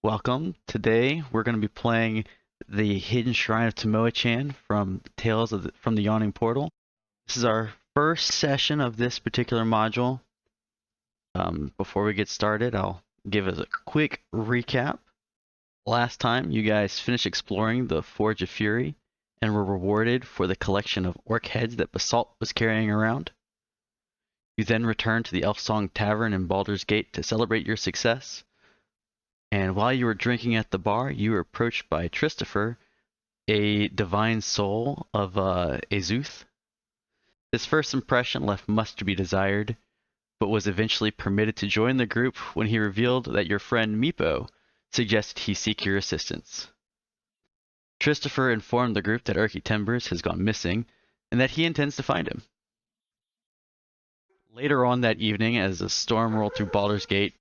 Welcome. Today we're going to be playing the Hidden Shrine of Tamoachan from from the Yawning portal. This is our first session of this particular module. Before we get started, I'll give us a quick recap. Last time, you guys finished exploring the Forge of Fury and were rewarded for the collection of orc heads that Basalt was carrying around. You then returned to the Elfsong Tavern in Baldur's Gate to celebrate your success. And while you were drinking at the bar, you were approached by Christopher, a divine soul of Azuth. His first impression left much to be desired, but was eventually permitted to join the group when he revealed that your friend Meepo suggested he seek your assistance. Christopher informed the group that Erky Timbers has gone missing, and that he intends to find him. Later on that evening, as the storm rolled through Baldur's Gate,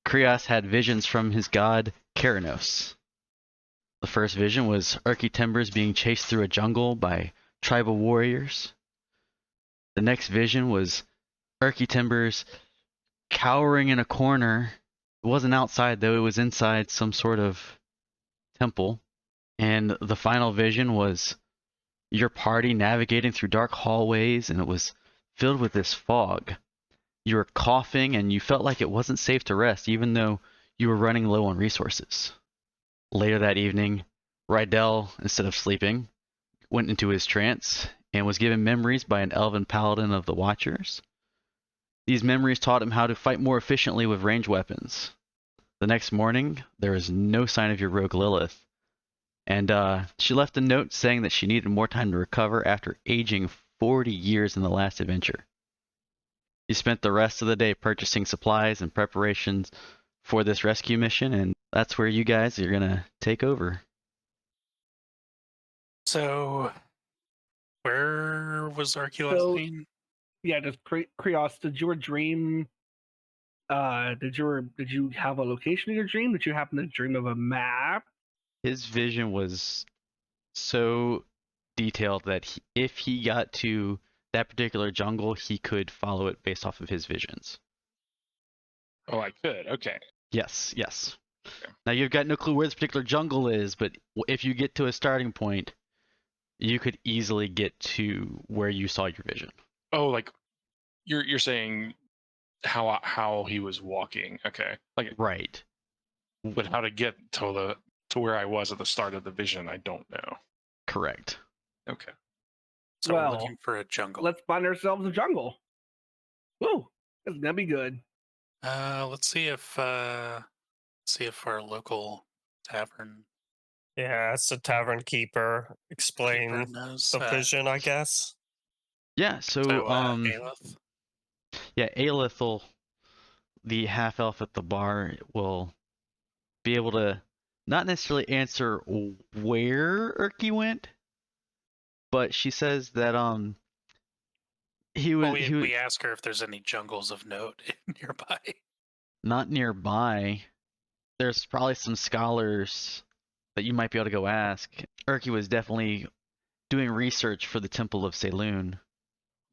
Krios had visions from his god, Keranos. The first vision was Erky Timbers being chased through a jungle by tribal warriors. The next vision was Erky Timbers cowering in a corner. It wasn't outside, though. It was inside some sort of temple. And the final vision was your party navigating through dark hallways, and it was filled with this fog. You were coughing, and you felt like it wasn't safe to rest, even though you were running low on resources. Later that evening, Rydell, instead of sleeping, went into his trance and was given memories by an elven paladin of the Watchers. These memories taught him how to fight more efficiently with ranged weapons. The next morning, there was no sign of your rogue Lilith, and she left a note saying that she needed more time to recover after aging 40 years in the last adventure. You spent the rest of the day purchasing supplies and preparations for this rescue mission, and that's where you guys are going to take over. So, where was Erky last seen? Yeah, just Krios, did your dream, did you have a location in your dream? Did you happen to dream of a map? His vision was so detailed that if he got to that particular jungle, he could follow it based off of his visions. Oh, I could. Okay. Yes. Okay. Now, you've got no clue where this particular jungle is, but if you get to a starting point, you could easily get to where you saw your vision. Oh, like you're saying how he was walking. Okay. Like right. But how to get to where I was at the start of the vision, I don't know. Correct. Okay. So we're looking for a jungle. Let's find ourselves a jungle. Woo! It's gonna be good. Let's see if our local tavern. Yeah, it's the tavern keeper. Explain the vision, I guess. Yeah. So Aelith. Yeah, Aelith, the half elf at the bar, will be able to not necessarily answer where Erky went, but she says that we ask her if there's any jungles of note nearby. Not nearby. There's probably some scholars that you might be able to go ask. Erky was definitely doing research for the Temple of Saloon.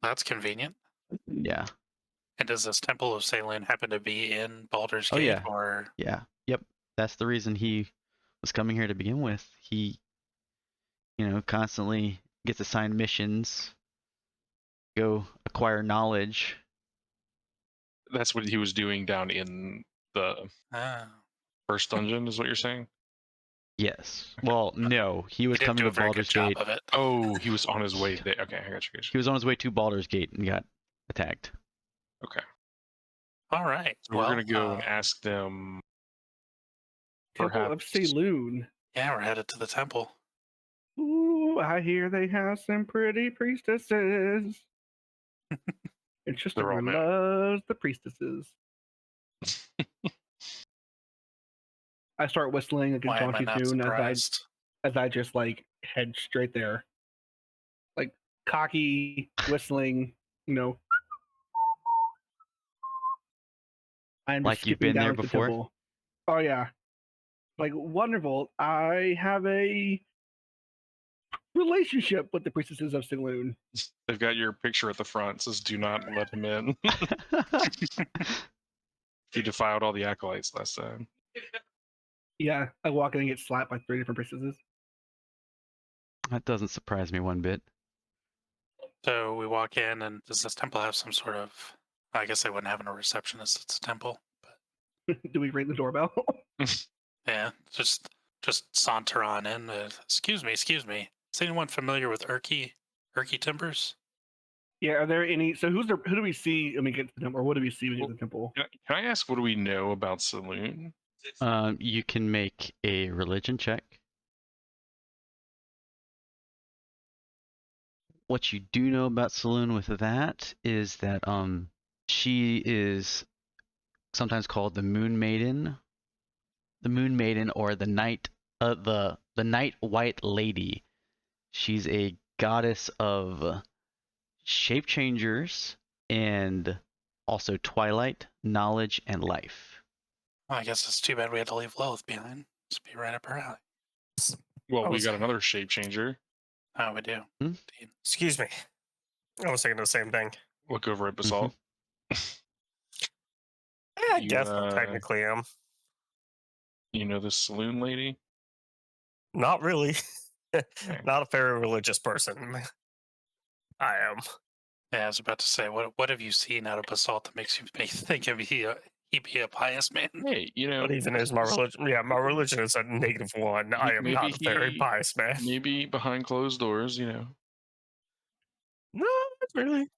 That's convenient. Yeah. And does this Temple of Saloon happen to be in Baldur's Gate? Yeah. Or... Yeah. Yep. That's the reason he was coming here to begin with. He, constantly gets assigned missions, go acquire knowledge. That's what he was doing down in the first dungeon, is what you're saying? Yes. Well, no. He was coming to Baldur's Gate. Oh, he was on his way there. Okay, I got you. He was on his way to Baldur's Gate and got attacked. Okay. All right. So we're going to go and ask them. Temple of Saloon. Yeah, we're headed to the temple. Ooh, I hear they have some pretty priestesses. And Christopher loves the priestesses. I start whistling a good jauntty tune as I just head straight there. Like cocky whistling, I'm like you've been there before? Temple. Oh yeah. Like wonderful. I have a relationship with the priestesses of Saloon. They've got your picture at the front. It says, "Do not let him in." He defiled all the acolytes last time. Yeah, I walk in and get slapped by 3 different priestesses. That doesn't surprise me one bit. So we walk in, and does this temple have some sort of? I guess they wouldn't have a receptionist. It's a temple, but Do we ring the doorbell? yeah, just saunter on in. Excuse me. Is anyone familiar with Erky Timbers? Yeah, are there any? So who do we see when we get to the temple, or what do we see when we get to the temple? Can I ask, what do we know about Saloon? You can make a religion check. What you do know about Saloon with that is that she is sometimes called the Moon Maiden, or the Night the Night White Lady. She's a goddess of shape changers and also twilight, knowledge, and life. Well, I guess it's too bad we had to leave Lilith behind. Just be right up her alley. Well, we got another shape changer. Oh, we do. Indeed. Excuse me. I was thinking the same thing. Look over at Basalt. I guess I technically am. You know this Saloon lady? Not really. Not a very religious person. I am. Yeah, I was about to say, what have you seen out of Basalt that makes you think he'd be a pious man? Hey, But even is my religion? Yeah, my religion is a -1. I am not a very pious man. Maybe behind closed doors, No, not really.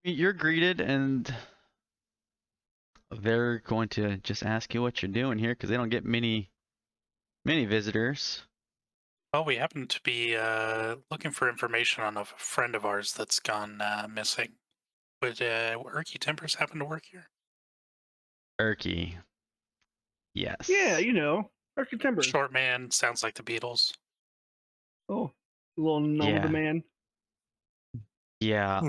You're greeted, and they're going to just ask you what you're doing here because they don't get many visitors. Well, we happen to be looking for information on a friend of ours that's gone missing. Would Erky Timbers happen to work here? Erky. Yes. Yeah, Erky Timbers. Short man, sounds like the Beatles. Oh, little number man. Yeah.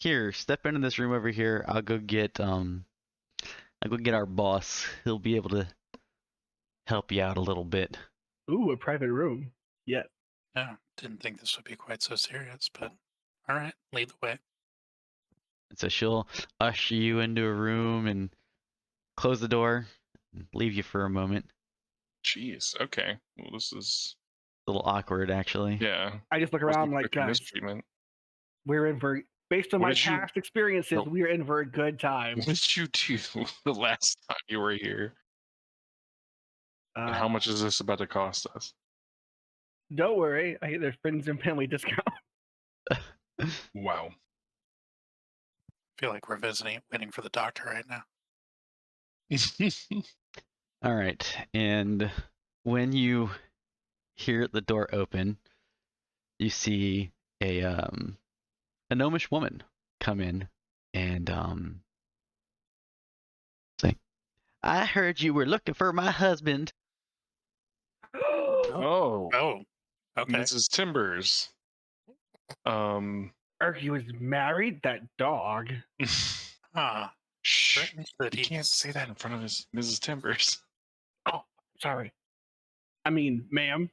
Here, step into this room over here. I'll go get our boss. He'll be able to help you out a little bit. Ooh, a private room. Yeah. Yeah, didn't think this would be quite so serious, but all right, lead the way. So she'll usher you into a room and close the door and leave you for a moment. Jeez, okay. Well, this is a little awkward, actually. Yeah. I just look around like, guys, we're in for, based on my past experiences, we are in for a good time. What did you do the last time you were here? And how much is this about to cost us? Don't worry, I get their friends and family discount. Wow. I feel like we're waiting for the doctor right now. All right, and when you hear the door open, you see a gnomish woman come in and say, "I heard you were looking for my husband." Oh, okay. Mrs. Timbers. Erky was married. That dog. Shh. You can't say that in front of Mrs. Timbers. Oh, sorry. I mean, ma'am.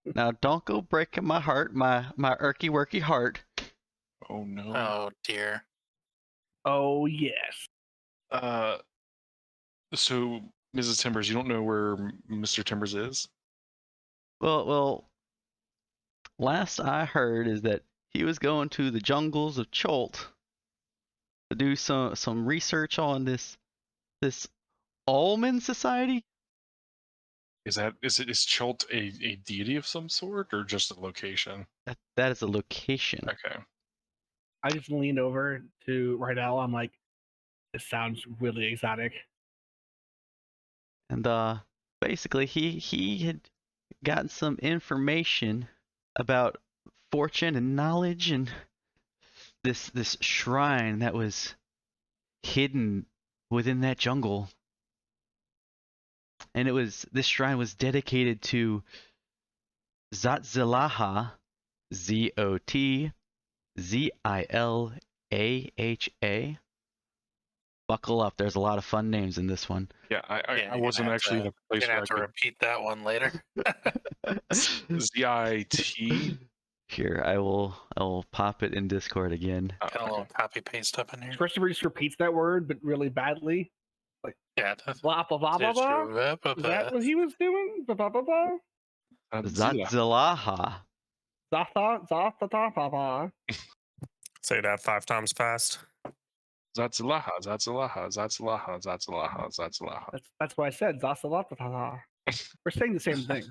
Now, don't go breaking my heart, my Erky worky heart. Oh no. Oh dear. Oh yes. So Mrs. Timbers, you don't know where Mr. Timbers is? Well, last I heard is that he was going to the jungles of Cholt to do some research on this almond society. Is Cholt a deity of some sort or just a location? That is a location. Okay. I just leaned over to Rydell. I'm like, this sounds really exotic. And basically he had gotten some information about fortune and knowledge and this shrine that was hidden within that jungle. And this shrine was dedicated to Zotzilaha, Zotzilaha. Buckle up, there's a lot of fun names in this one. Yeah, I wasn't actually in a place where I have to repeat that one later. ZIT. Here, I will pop it in Discord again. Got a little copy paste up in here. Christopher just repeats that word, but really badly. Yeah. Blah blah blah blah blah. Is that what he was doing? Blah blah blah blah. Zatzalaha. Zatha. Say that 5 times fast. Zatzalaha, Zatzalaha, Zatzalaha, Zatzalaha, Zatzalaha. That's why I said Zasalata. We're saying the same thing.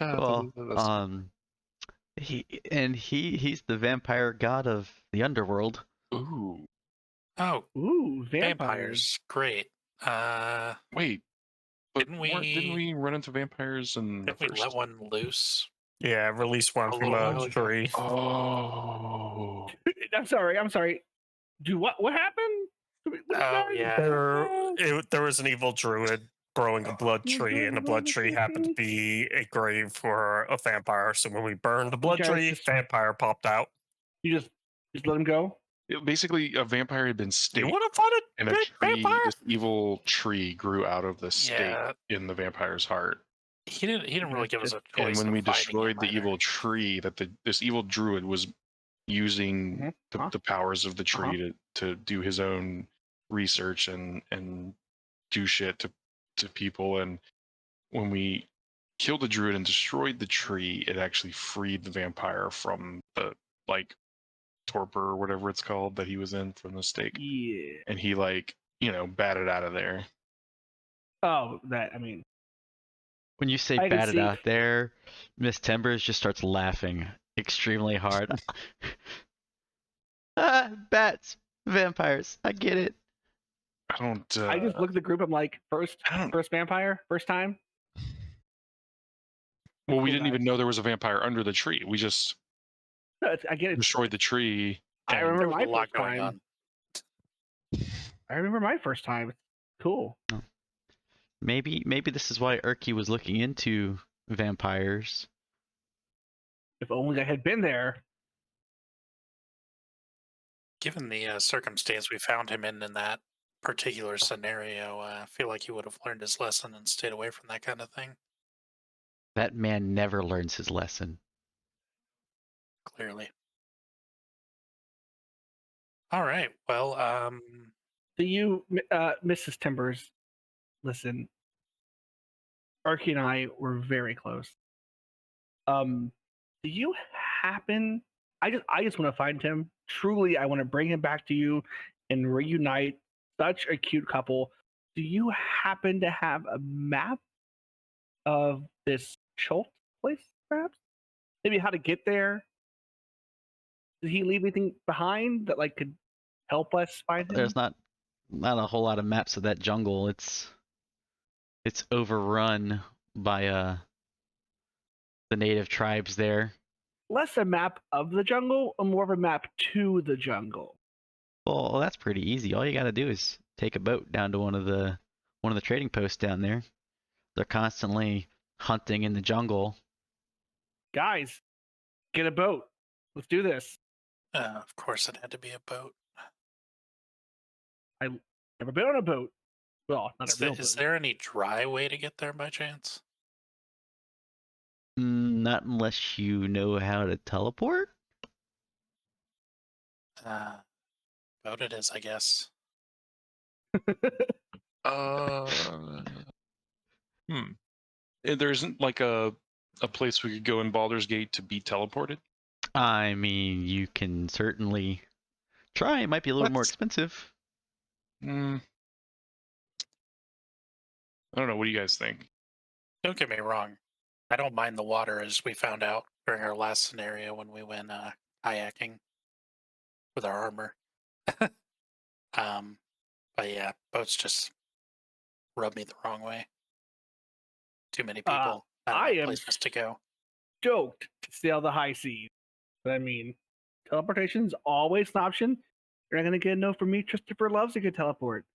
Well, he's the vampire god of the underworld. Ooh. Oh, ooh, vampires. Great. Wait. But didn't we run into vampires in the first? Did we let one loose? Yeah, release one from a tree. Oh. I'm sorry. What happened? There was an evil druid growing a blood tree, and the blood tree happened to be a grave for a vampire. So when we burned the blood tree, vampire popped out. You just let him go? Basically, a vampire had been staked. You want to find and a tree, this evil tree grew out of the stake in the vampire's heart. He didn't really give us a choice. And when we destroyed the evil tree, this evil druid was using the powers of the tree to do his own research and do shit to people. And when we killed the druid and destroyed the tree, it actually freed the vampire from the torpor or whatever it's called that he was in from the stake. Yeah. And he batted out of there. Oh, I mean. When you say batted out there, Miss Timbers just starts laughing extremely hard. Bats, vampires, I get it. I just look at the group, I'm like, first vampire, first time? Well, we didn't even know there was a vampire under the tree. We just I get it. Destroyed the tree. I remember my first time. I remember my first time. Cool. Maybe this is why Erky was looking into vampires. If only I had been there. Given the circumstance we found him in that particular scenario, I feel like he would have learned his lesson and stayed away from that kind of thing. That man never learns his lesson. Clearly. All right. Well, Do you, Mrs. Timbers, listen, Erky and I were very close. Do you happen, I just want to find him. Truly, I want to bring him back to you and reunite such a cute couple. Do you happen to have a map of this Schultz place, perhaps? Maybe how to get there? Did he leave anything behind that could help us find him? There's not a whole lot of maps of that jungle. It's overrun by the native tribes there. Less a map of the jungle, or more of a map to the jungle? Well, that's pretty easy. All you got to do is take a boat down to one of the trading posts down there. They're constantly hunting in the jungle. Guys, get a boat. Let's do this. Of course, it had to be a boat. I never been on a boat. Well, not a real boat. Is there any dry way to get there by chance? Not unless you know how to teleport. Boat it is, I guess. There isn't a place we could go in Baldur's Gate to be teleported? I mean, you can certainly try. It might be a little more expensive. I don't know. What do you guys think? Don't get me wrong. I don't mind the water, as we found out during our last scenario when we went kayaking with our armor. But yeah, boats just rub me the wrong way. Too many people. I am places to go. Stoked to sail the high seas. But I mean, teleportation's always an option. You're not gonna get a no from me. Christopher loves a good teleport.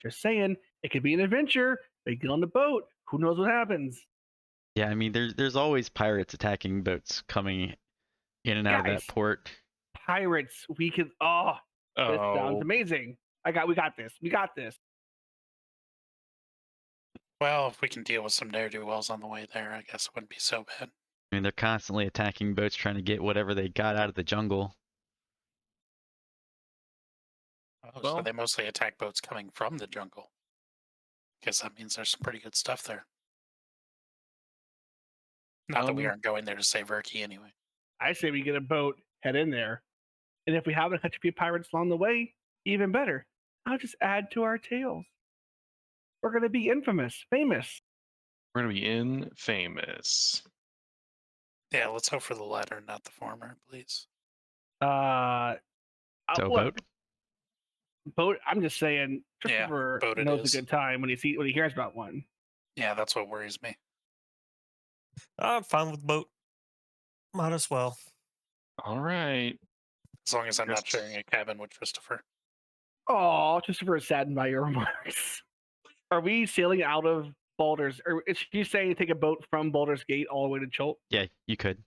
Just saying, it could be an adventure. They get on the boat. Who knows what happens? Yeah, I mean, there's always pirates attacking boats coming in and out of that port. Pirates, we could. This sounds amazing. We got this. We got this. Well, if we can deal with some ne'er-do-wells on the way there, I guess it wouldn't be so bad. I mean, they're constantly attacking boats trying to get whatever they got out of the jungle. So they mostly attack boats coming from the jungle. Guess that means there's some pretty good stuff there. Not that we aren't going there to save Erky anyway. I say we get a boat, head in there, and if we happen to catch a few pirates along the way, even better. I'll just add to our tales. We're going to be infamous, famous. We're going to be infamous. Yeah, let's hope for the latter, not the former, please. So Look, boat. I'm just saying, Christopher boat it knows is. a good time when he hears about one. Yeah, that's what worries me. I'm fine with boat. Might as well. All right. As long as I'm not Yes. sharing a cabin with Christopher. Oh, Christopher is saddened by your remarks. Are we sailing out of Baldur's? Or is she saying take a boat from Baldur's Gate all the way to Chult? Yeah, you could.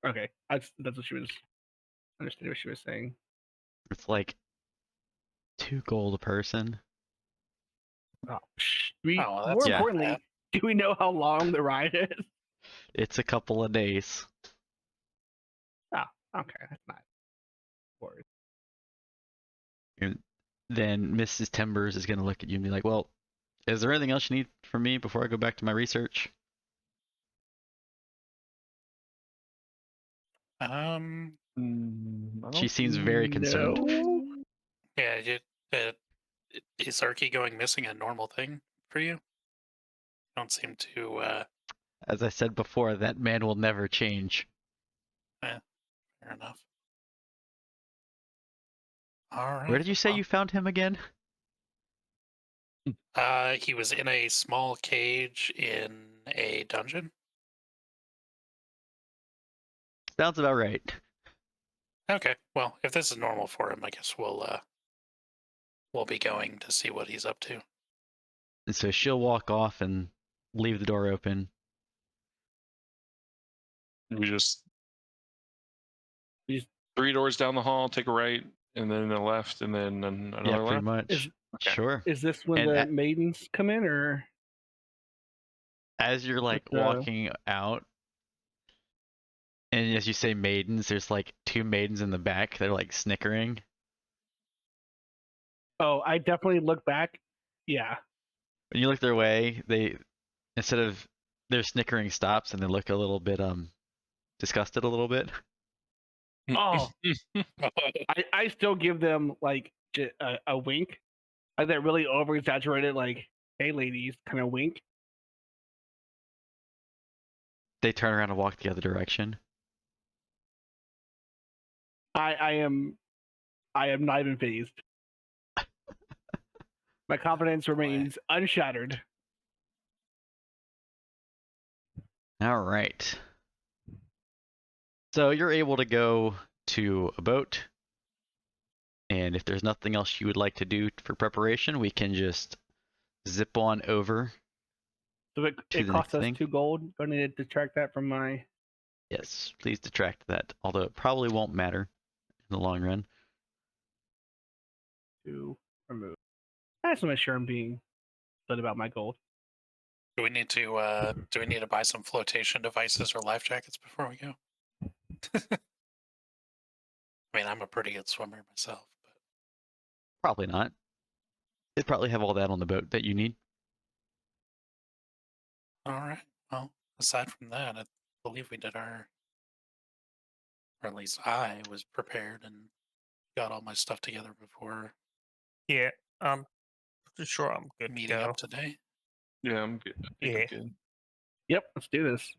Okay, that's what she was. Understood what she was saying. It's like 2 gold a person. Oh, well, that's more not importantly, bad. do we know how long the ride is? It's a couple of days. Okay, that's not worth. And then Mrs. Timbers is going to look at you and be like, well, is there anything else you need from me before I go back to my research? She seems very concerned. No. Yeah, is Erky going missing a normal thing for you? Don't seem to. As I said before, that man will never change. Fair enough. All right. Where did you say you found him again? He was in a small cage in a dungeon. Sounds about right. Okay. Well, if this is normal for him, I guess we'll be going to see what he's up to. And so she'll walk off and leave the door open. We just We just- 3 doors down the hall, take a right, and then a left, and then another Yeah, pretty left. much. Okay. Sure. Is this when And the at- maidens come in, or As you're like With the- walking out, and as you say maidens, there's like 2 maidens in the back. They're like snickering. oh, I definitely look back. Yeah, When you look their way, they instead of their snickering stops and they look a little bit disgusted a little bit. Oh. I still give them like a wink, like that really over exaggerated, like "Hey, ladies," kind of wink. They turn around and walk the other direction. I am not even phased. My confidence remains unshattered. All right. So you're able to go to a boat, and if there's nothing else you would like to do for preparation, we can just zip on over. So it To the costs next us thing. 2 gold. Do I need to detract that from my? Yes, please detract that, although it probably won't matter in the long run. To remove. I just want to make sure I'm being good about my gold. Do we need to buy some flotation devices or life jackets before we go? I mean, I'm a pretty good swimmer myself, but Probably not. They probably have all that on the boat that you need. all right. Well, aside from that, I believe we did or at least I was prepared and got all my stuff together before Yeah, I'm pretty sure I'm good to meeting go. up today. Yeah, I'm good. I think I'm Yeah. good. Yep, let's do this.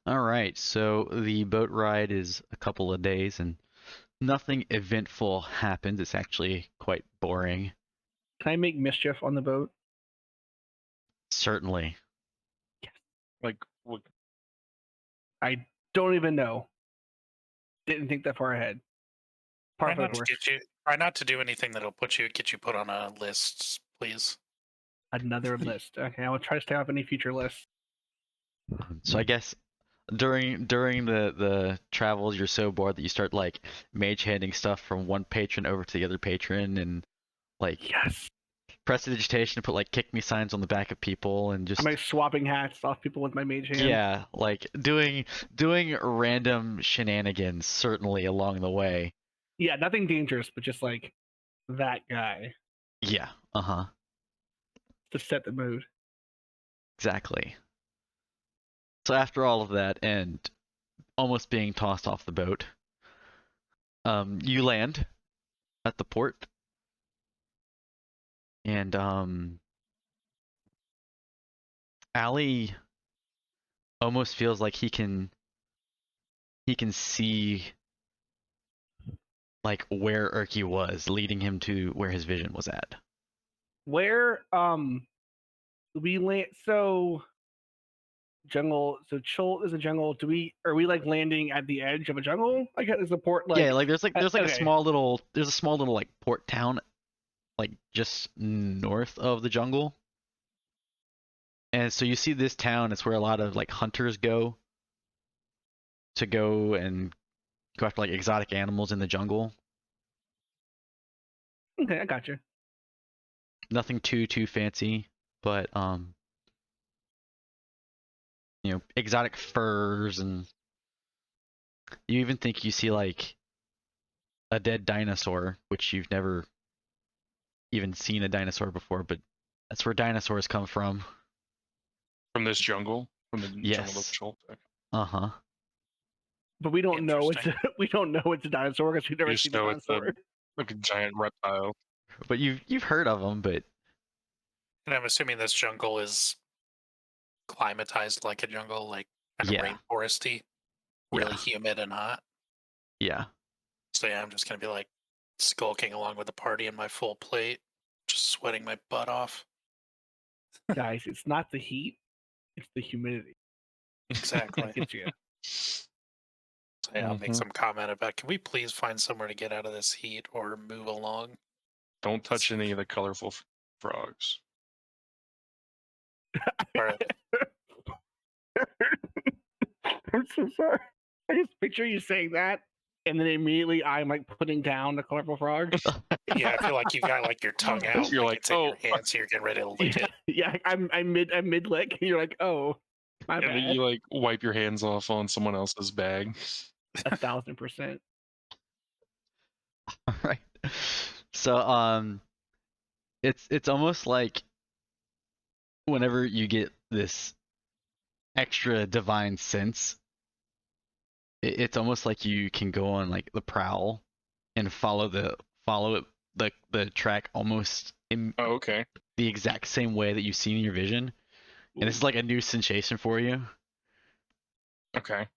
All right, so the boat ride is a couple of days and nothing eventful happens. It's actually quite boring. Can I make mischief on the boat? Certainly. Like, what? I don't even know. Didn't think that far ahead. Par Try for the not, to course. try not to do anything that'll get you put on a list, please. Another list. Okay, I will try to stay off any future lists. So I guess during the travels, you're so bored that you start like mage handing stuff from one patron over to the other patron, and like Yes. prestidigitation to put like kick me signs on the back of people, and just I'm like swapping hats off people with my mage hand. yeah, like doing random shenanigans certainly along the way. Yeah, nothing dangerous, but just like that guy. Yeah. Uh-huh. To set the mood. Exactly. So after all of that and almost being tossed off the boat, you land at the port, and Allie almost feels like he can see like where Erky was, leading him to where his vision was at. Where we land? So jungle. So Chult is a jungle. Are we like landing at the edge of a jungle? Like is the port like? Yeah, like there's like okay. a small little like port town like just north of the jungle. And so you see this town, it's where a lot of like hunters go and go after like exotic animals in the jungle. Okay, I got you. Nothing too fancy, but exotic furs, and you even think you see like a dead dinosaur, which you've never even seen a dinosaur before, but that's where dinosaurs come from. From this jungle? From the Yes. jungle of Chult? Uh-huh. But we don't know it's Interesting. we don't know it's a dinosaur because we've never You seen just a know it's dinosaur. like a giant reptile. But you've heard of them, but And I'm assuming this jungle is climatized like a jungle, like kind of Yeah. rainforesty, really Yeah. humid and hot. yeah. So yeah, I'm just gonna be like skulking along with the party in my full plate, just sweating my butt off. Guys, it's not the heat, it's the humidity. Exactly. That gets you. So yeah, I'll make Mhm. some comment about, can we please find somewhere to get out of this heat or move along? Don't touch any of the colorful frogs. Or I'm so sorry. I just picture you saying that, and then immediately I'm like putting down the colorful frog. yeah, I feel like you've got like your tongue out, You're like like, it's in your "Oh." hand, so you're getting ready to lick Yeah, it. yeah, I'm mid lick, and you're like, oh, my And then bad. you like wipe your hands off on someone else's bag. 1,000%. All right. So it's almost like whenever you get this extra divine sense, it's almost like you can go on like the prowl and follow the track almost in Oh, okay. the exact same way that you've seen in your vision. And this is like a new sensation for you. Okay.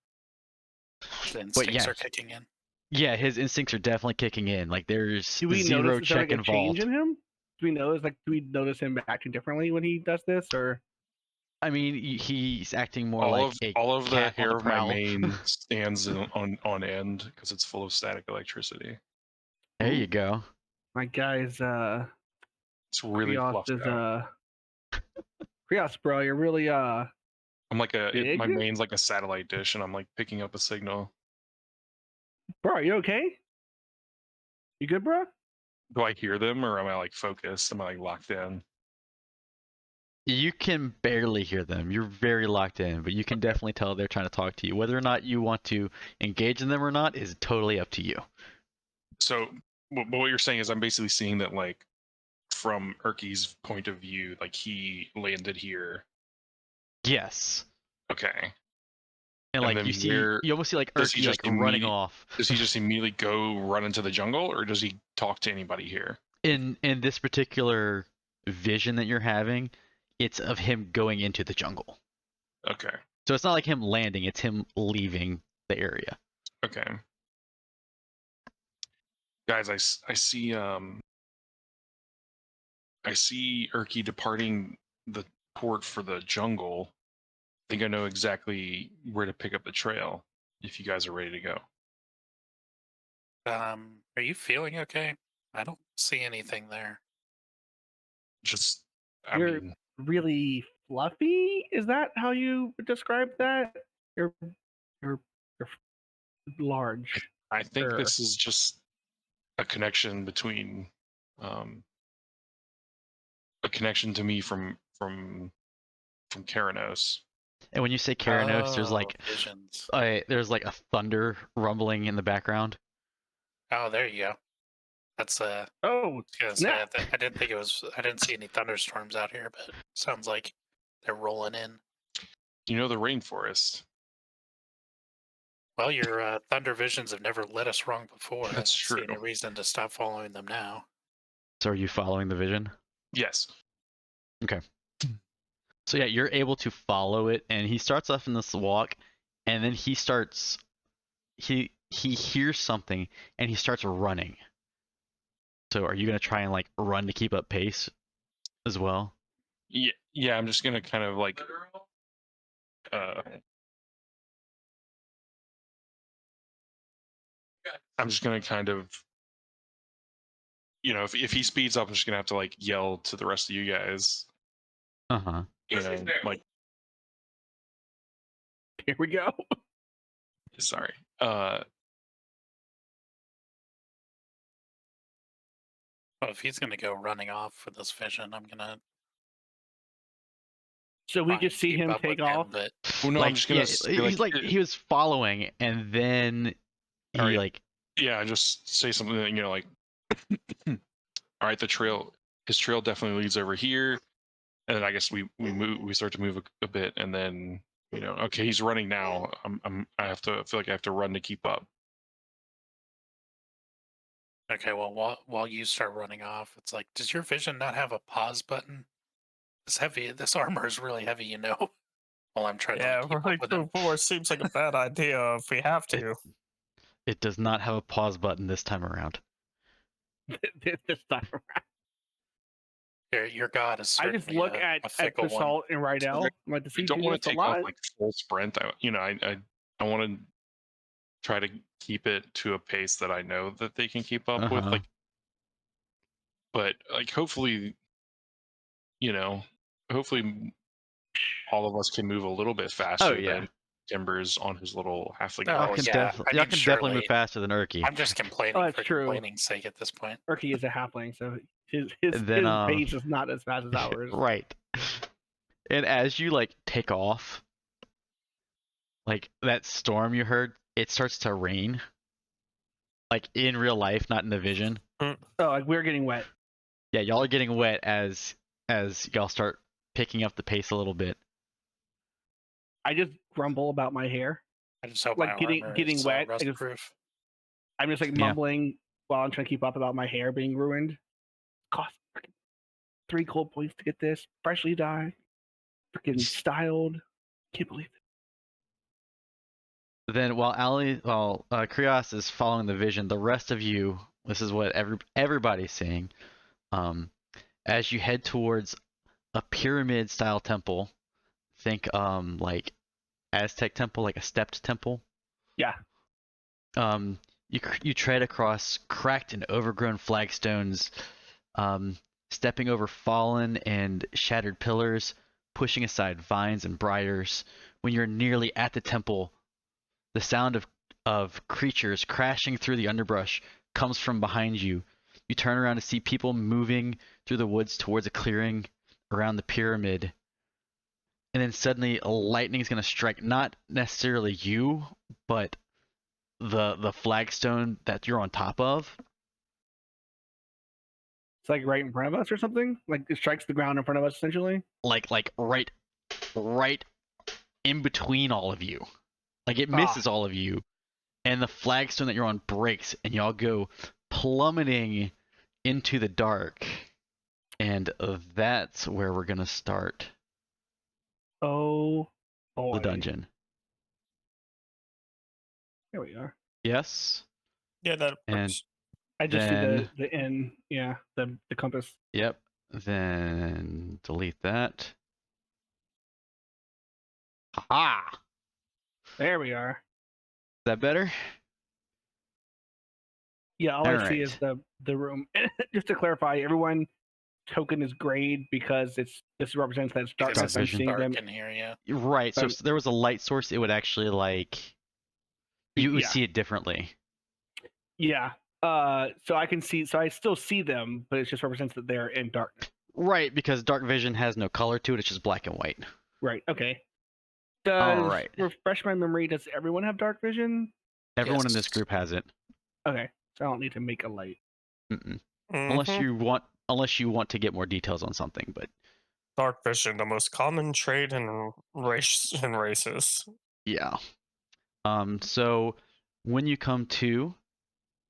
The But instincts yeah, are kicking in. yeah, his instincts are definitely kicking in. Like there's Do we zero notice is there check like a change involved. in him? Do we notice him acting differently when he does this, or? I mean, he's acting more all like of a all of the cat on hair the of my prowl. mane stands on end because it's full of static electricity. There Ooh. you go. My guy's It's really Krios fluffed is out. Krios, bro, you're really I'm like big? my mane's like a satellite dish, and I'm like picking up a signal. Bro, are you okay? You good, bro? Do I hear them, or am I like focused? Am I like locked in? You can barely hear them. You're very locked in, but you can definitely tell they're trying to talk to you. Whether or not you want to engage in them or not is totally up to you. So, but what you're saying is, I'm basically seeing that like from Erky's point of view, like he landed here. Yes. Okay. And like then you almost see like does he Erky like just running off. Does he just immediately go run into the jungle, or does he talk to anybody here? In this particular vision that you're having, it's of him going into the jungle. Okay. So it's not like him landing, it's him leaving the area. Okay. Guys, I see Erky departing the port for the jungle. I think I know exactly where to pick up the trail if you guys are ready to go. Are you feeling okay? I don't see anything there. Just I You're mean, really fluffy? Is that how you would describe that? You're large. I think Sure. this is just a connection between a connection to me from Keranos. And when you say Keranos, there's Oh, like visions. there's like a thunder rumbling in the background. Oh, there you go. That's Oh, snap. I didn't think it was. I didn't see any thunderstorms out here, but sounds like they're rolling in. You know the rainforest. Well, your thunder visions have never led us wrong before. That's I don't see any true. reason to stop following them now. So are you following the vision? Yes. So yeah, you're able to follow it, and he starts off in this walk, and then he hears something, and he starts running. So are you gonna try and like run to keep up pace as well? Yeah. I'm just gonna kind of like. I'm just gonna kind of. If he speeds up, I'm just gonna have to like yell to the rest of you guys. Uh-huh. Like, Here we go. sorry. Well, if he's gonna go running off for this vision, I'm gonna. So we try just and see keep him up take with him, off. but Well, no, like, I'm just gonna. he's like he was following, and then he Alright. like Yeah, just say something that, like, all right, his trail definitely leads over here, and then I guess we start to move a bit, and then okay, he's running now. I feel like I have to run to keep up. okay. Well, while you start running off, it's like, does your vision not have a pause button? This armor is really heavy, While I'm trying to Yeah, keep up running with through him. forest seems like a bad idea if we have to. it does not have a pause button this time around. This time around. Your god is I certainly just look a at fickle one. Basalt and Rydell. I'm like, does I he don't do want this to a take off lot? like full sprint. I want to try to keep it to a pace that I know that they can keep up with. Uh-huh. Like, but like hopefully all of us can move a little bit faster yeah. than Timbers on his little halfling. Oh, Y'all horse. can, yeah. y'all can definitely move Surely. faster than Erky. I'm just complaining Oh, that's for true. complaining's sake at this point. Erky is a halfling, so his And then, pace is not as fast as ours. Right. And as you like take off, like that storm you heard, it starts to rain. Like in real life, not in the vision. Oh, like we're getting wet. Yeah, y'all are getting wet as y'all start picking up the pace a little bit. I just grumble about my hair. I just hope Like my getting- armor getting is, wet, I rust just- proof. I'm just like Yeah. mumbling while I'm trying to keep up about my hair being ruined. Cost 3 gold points to get this. Freshly dyed. Freaking styled. Can't believe it. Then while Krios is following the vision, the rest of you, this is what everybody's saying. As you head towards a pyramid style temple, think like Aztec temple, like a stepped temple. Yeah. You tread across cracked and overgrown flagstones, stepping over fallen and shattered pillars, pushing aside vines and briars. When you're nearly at the temple, the sound of creatures crashing through the underbrush comes from behind you. You turn around to see people moving through the woods towards a clearing around the pyramid. And then suddenly lightning is going to strike not necessarily you, but the flagstone that you're on top of. It's like right in front of us or something? Like it strikes the ground in front of us essentially? Like right in between all of you. Like it misses all of you. And the flagstone that you're on breaks and y'all go plummeting into the dark. And that's where we're going to start Oh boy. the dungeon. Here we are. Yes? Yeah, that And works. I just Then- see the N, yeah, the compass. Yep. Then delete that. Ha! Is There we are. that better? Yeah, all I see Alright. is the room. Just to clarify, everyone token is grayed because this represents that it's Because darkness. dark I'm vision. seeing Dark them. in here, yeah. Right. So Um, if there was a light source, it would actually like you would Yeah. see it differently. Yeah. So I can see. So I still see them, but it just represents that they're in darkness. Right, because dark vision has no color to it; it's just black and white. Right. Okay. Does Alright. refresh my memory? Does everyone have dark vision? Everyone in this Yes. group has it. Okay. So I don't need to make a light. Mm-mm. Unless you want to get more details on something, but dark vision, the most common trait in races. yeah. So when you come to,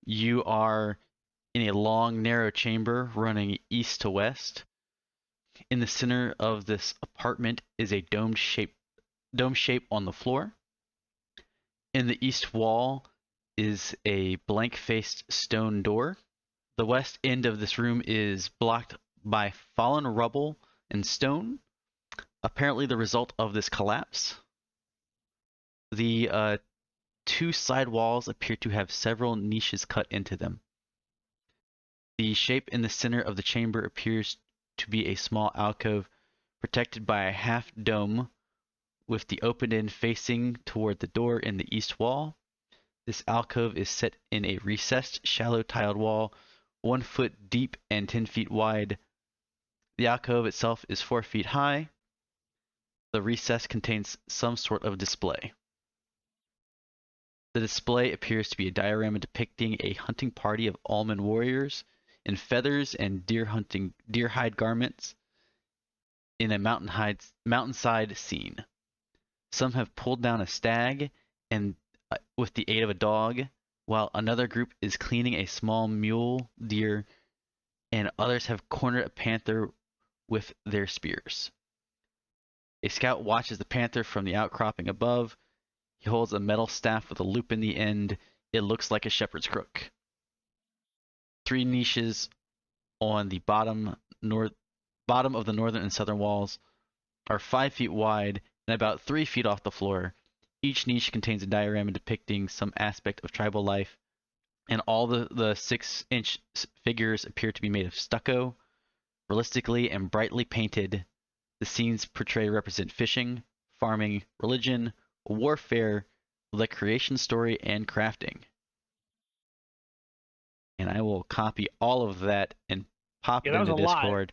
you are in a long, narrow chamber running east to west. In the center of this apartment is a dome shape on the floor. In the east wall is a blank-faced stone door. The west end of this room is blocked by fallen rubble and stone, apparently the result of this collapse. The two side walls appear to have several niches cut into them. The shape in the center of the chamber appears to be a small alcove protected by a half dome with the open end facing toward the door in the east wall. This alcove is set in a recessed, shallow tiled wall, 1 foot deep and 10 feet wide. The alcove itself is 4 feet high. The recess contains some sort of display. The display appears to be a diorama depicting a hunting party of almond warriors in feathers and deer hide garments in a mountainside scene. Some have pulled down a stag and with the aid of a dog, while another group is cleaning a small mule deer, and others have cornered a panther with their spears. A scout watches the panther from the outcropping above. He holds a metal staff with a loop in the end. It looks like a shepherd's crook. 3 niches on the bottom of the northern and southern walls are 5 feet wide and about 3 feet off the floor. Each niche contains a diorama depicting some aspect of tribal life, and all the 6-inch figures appear to be made of stucco, realistically and brightly painted. The scenes represent fishing, farming, religion, warfare, the creation story, and crafting. And I will copy all of that and pop it into Discord.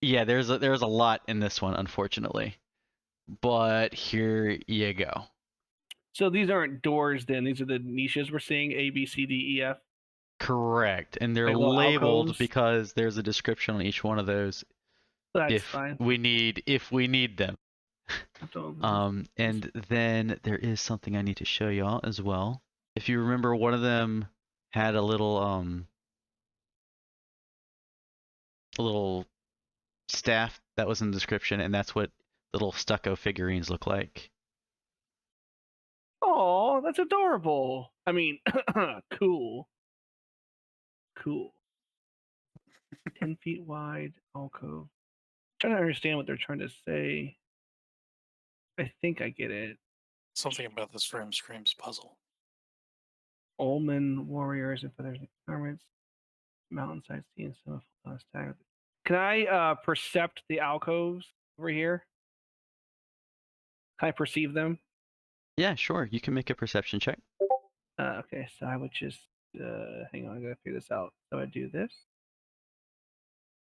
Yeah, there's a lot in this one, unfortunately. But here you go. So these aren't doors then, these are the niches we're seeing, A, B, C, D, E, F? Correct. And they're Like labeled alcoves? because there's a description on each one of those. That's fine. We need them. And then there is something I need to show y'all as well. If you remember, one of them had a little staff that was in the description, and that's what little stucco figurines look like. Oh, that's adorable. I mean, cool. 10 feet wide alcove. Trying to understand what they're trying to say. I think I get it. Something about this room screams puzzle. Almond warriors and feathers and garments. Mountainside scene. Stag. Can I percept the alcoves over here? Can I perceive them? Yeah, sure. You can make a perception check. Okay, so I would just hang on. I gotta figure this out. So I do this,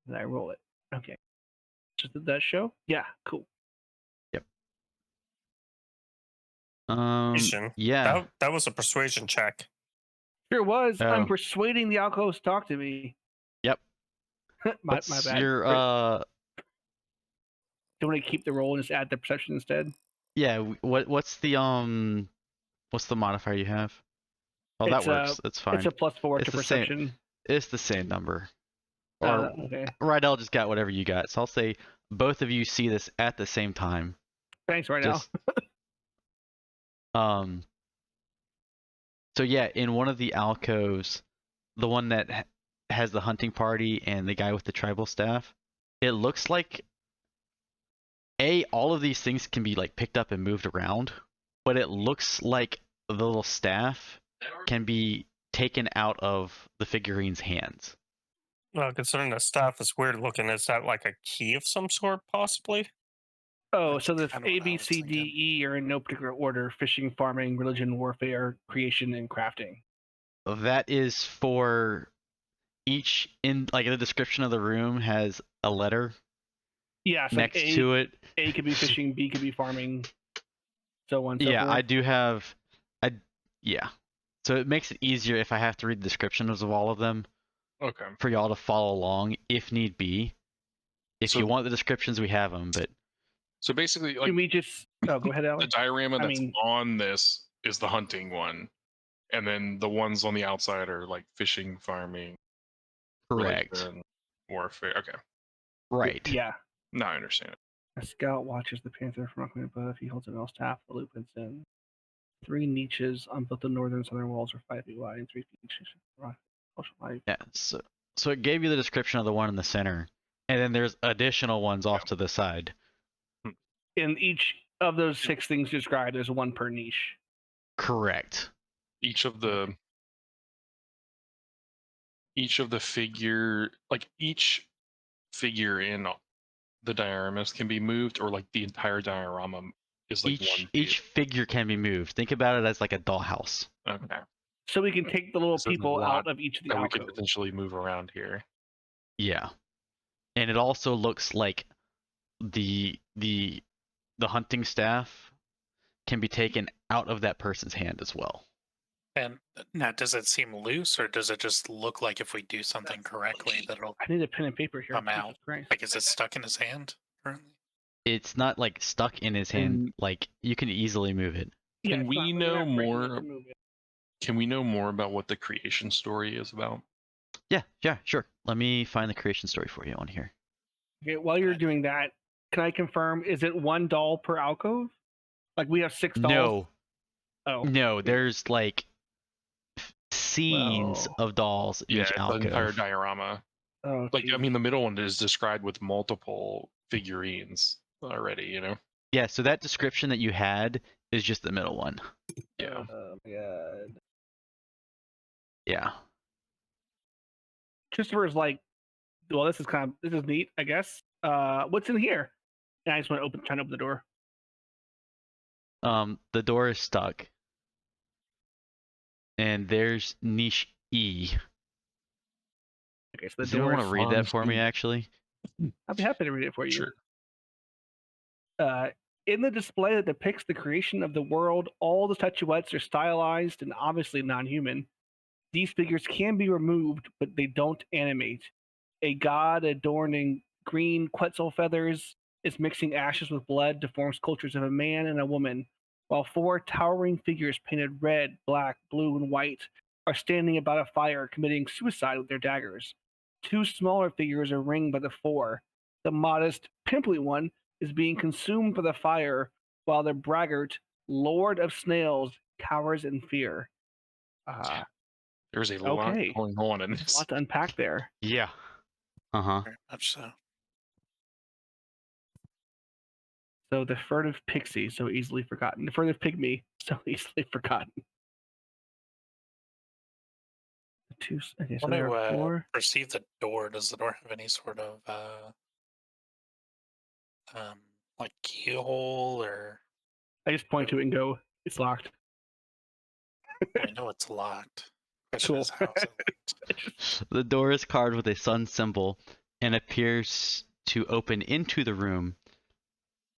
and I roll it. Okay. Just did that show? Yeah, cool. Yep. Yeah. That was a persuasion check. Sure was. Oh. I'm persuading the alcoves to talk to me. Yep. my bad. Your Do you want to keep the roll and just add the perception instead? Yeah. What's the modifier you have? Oh, that works. That's fine. It's a +4 to perception. It's the same number. Okay. Rydell just got whatever you got. So I'll say both of you see this at the same time. Thanks, Rydell. So yeah, in one of the alcoves, the one that has the hunting party and the guy with the tribal staff, it looks like all of these things can be like picked up and moved around, but it looks like the little staff can be taken out of the figurine's hands. Well, considering the staff is weird looking, is that like a key of some sort, possibly? Oh, so the A, B, C, D, E are in no particular order: fishing, farming, religion, warfare, creation, and crafting. That is for each, in like the description of the room has a letter. Yeah, so next like to it. A could be fishing, B could be farming, so on. Yeah, I do have. Yeah, so it makes it easier if I have to read the descriptions of all of them. Okay. for y'all to follow along if need be. If So- you want the descriptions, we have them, but So basically, like Can we just? Oh, go ahead, the Alex. diorama I that's mean- on this is the hunting one, and then the ones on the outside are like fishing, farming, correct. religion, warfare. Okay, Right. Yeah. now I understand it. A scout watches the panther from above. He holds an L staff. The loop is in 3 niches on both the northern and southern walls are 5 feet wide and 3 feet each. Yeah. So it gave you the description of the one in the center, and then there's additional ones off to the side. In each of those 6 things described, there's 1 per niche. Correct. Each of the figure, like each figure in the dioramas can be moved, or like the entire diorama is like one Each figure can be moved. Think about it as like a dollhouse. Okay. So we can take the little So there's a people lot out of each of the that we could alcoves. potentially move around here. Yeah. And it also looks like the hunting staff can be taken out of that person's hand as well. And now, does it seem loose, or does it just look like if we do something correctly that it'll I need a pen and paper here. come out? Jesus Christ. Like, is it stuck in his hand currently? It's not like stuck in his hand. And- Like you can easily move it. Yeah, Can it's we not- we're know not bringing it more- to move it. Can we know more about what the creation story is about? Yeah, sure. Let me find the creation story for you on here. Okay, while you're doing that, can I confirm, is it 1 doll per alcove? Like we have 6 dolls? Oh. No, there's like scenes Well, of dolls in Yeah, each it's the alcove. entire diorama. Oh, Like, I geez. mean, the middle one is described with multiple figurines already, you know? Yeah, so that description that you had is just the middle one. Yeah. Oh my god. Yeah. Christopher's like, well, this is neat, I guess. What's in here? And I just want to try to open the door. The door is stuck. And there's niche E. Okay, so the Does anyone door want is to read that for me, Farms. actually? I'll be happy to read it for you. Sure. In the display that depicts the creation of the world, all the statuettes are stylized and obviously non-human. These figures can be removed, but they don't animate. A god adorning green Quetzal feathers is mixing ashes with blood to form sculptures of a man and a woman, while 4 towering figures painted red, black, blue, and white are standing about a fire committing suicide with their daggers. 2 smaller figures are ringed by the 4. The modest, pimply one is being consumed by the fire, while the braggart, Lord of Snails, cowers in fear. There's a lot Okay. going on in A this. lot to unpack there. Yeah. Uh-huh. Very much so. So the furtive pixie, so easily forgotten. The furtive pygmy, so easily forgotten. Okay, so When there are I 4. perceive the door, does the door have any sort of like keyhole, or I just point to it and go, it's locked. I know it's locked? Question Cool. is, how is it locked? The door is carved with a sun symbol and appears to open into the room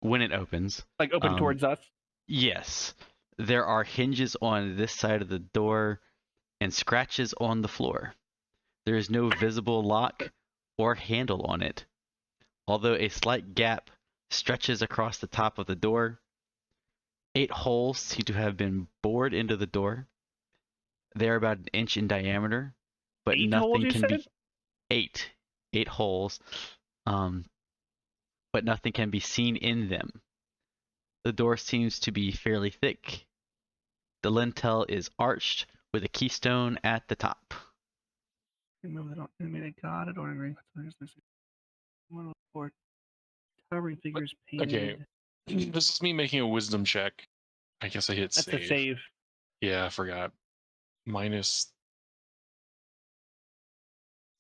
when it opens. Like open towards us. Yes. There are hinges on this side of the door and scratches on the floor. There is no visible lock or handle on it, although a slight gap stretches across the top of the door. 8 holes seem to have been bored into the door. They are about 1 inch in diameter, but 8 holes, nothing you can said? be 8 holes, but nothing can be seen in them. The door seems to be fairly thick. The lintel is arched with a keystone at the top. Remove the animated god adorning ring. One of the 4 towering figures painted. This is me making a wisdom check. I guess I hit That's save. a save. Yeah, I forgot. Minus.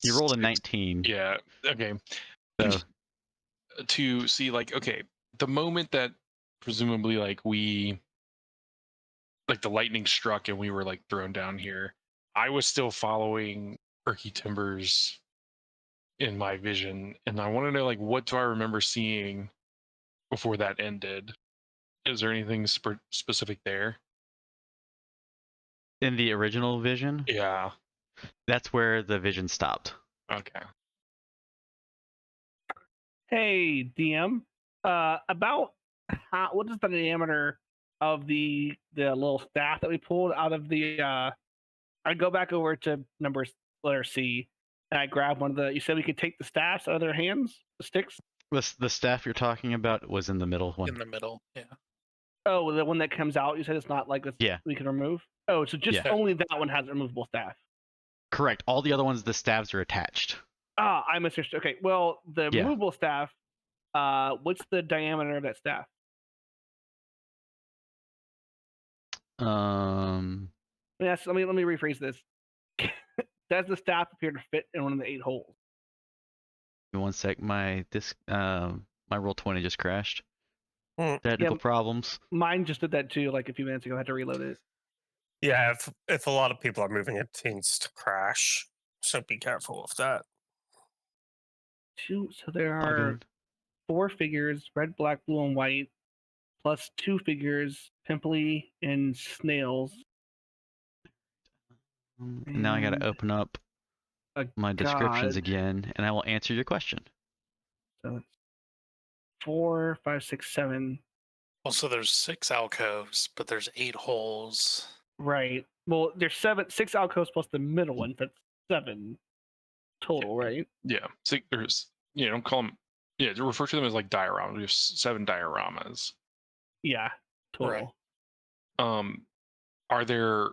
You rolled a 6. 19. Yeah. Okay. So To see, like, okay, the moment that presumably, like, the lightning struck and we were like thrown down here, I was still following Erky Timbers in my vision, and I want to know, like, what do I remember seeing before that ended? Is there anything specific there? in the original vision, Yeah. That's where the vision stopped. Okay. Hey, DM. About what is the diameter of the little staff that we pulled out of the? I go back over to letter C, and I grab one of the. You said we could take the staffs out of their hands, the sticks. The staff you're talking about was in the middle one. In the middle, yeah. Oh, the one that comes out. You said it's not like Yeah. we can remove. Oh, so just Yeah. only that one has a removable staff. Correct. All the other ones, the staves are attached. Ah, I misunderstood. Okay, well, the Yeah. removable staff. What's the diameter of that staff? Yes, let me rephrase this. Does the staff appear to fit in one of the 8 holes? Give me one sec. My Roll20 just crashed. Technical Yeah. problems. Mine just did that too, like a few minutes ago. I had to reload it. Yeah, if a lot of people are moving, it tends to crash. So be careful of that. So there All are good. 4 figures: red, black, blue, and white, plus 2 figures: pimply and snails. And now I got And to open up a my descriptions god. again, and I will answer your question. So it's 4, 5, 6, 7. Well, so there's 6 alcoves, but there's 8 holes. Right. Well, there's 6 alcoves plus the middle one. That's 7 total, right? Yeah. So there's, don't call them, refer to them as like dioramas. We have 7 dioramas. Yeah, total. Right. Are there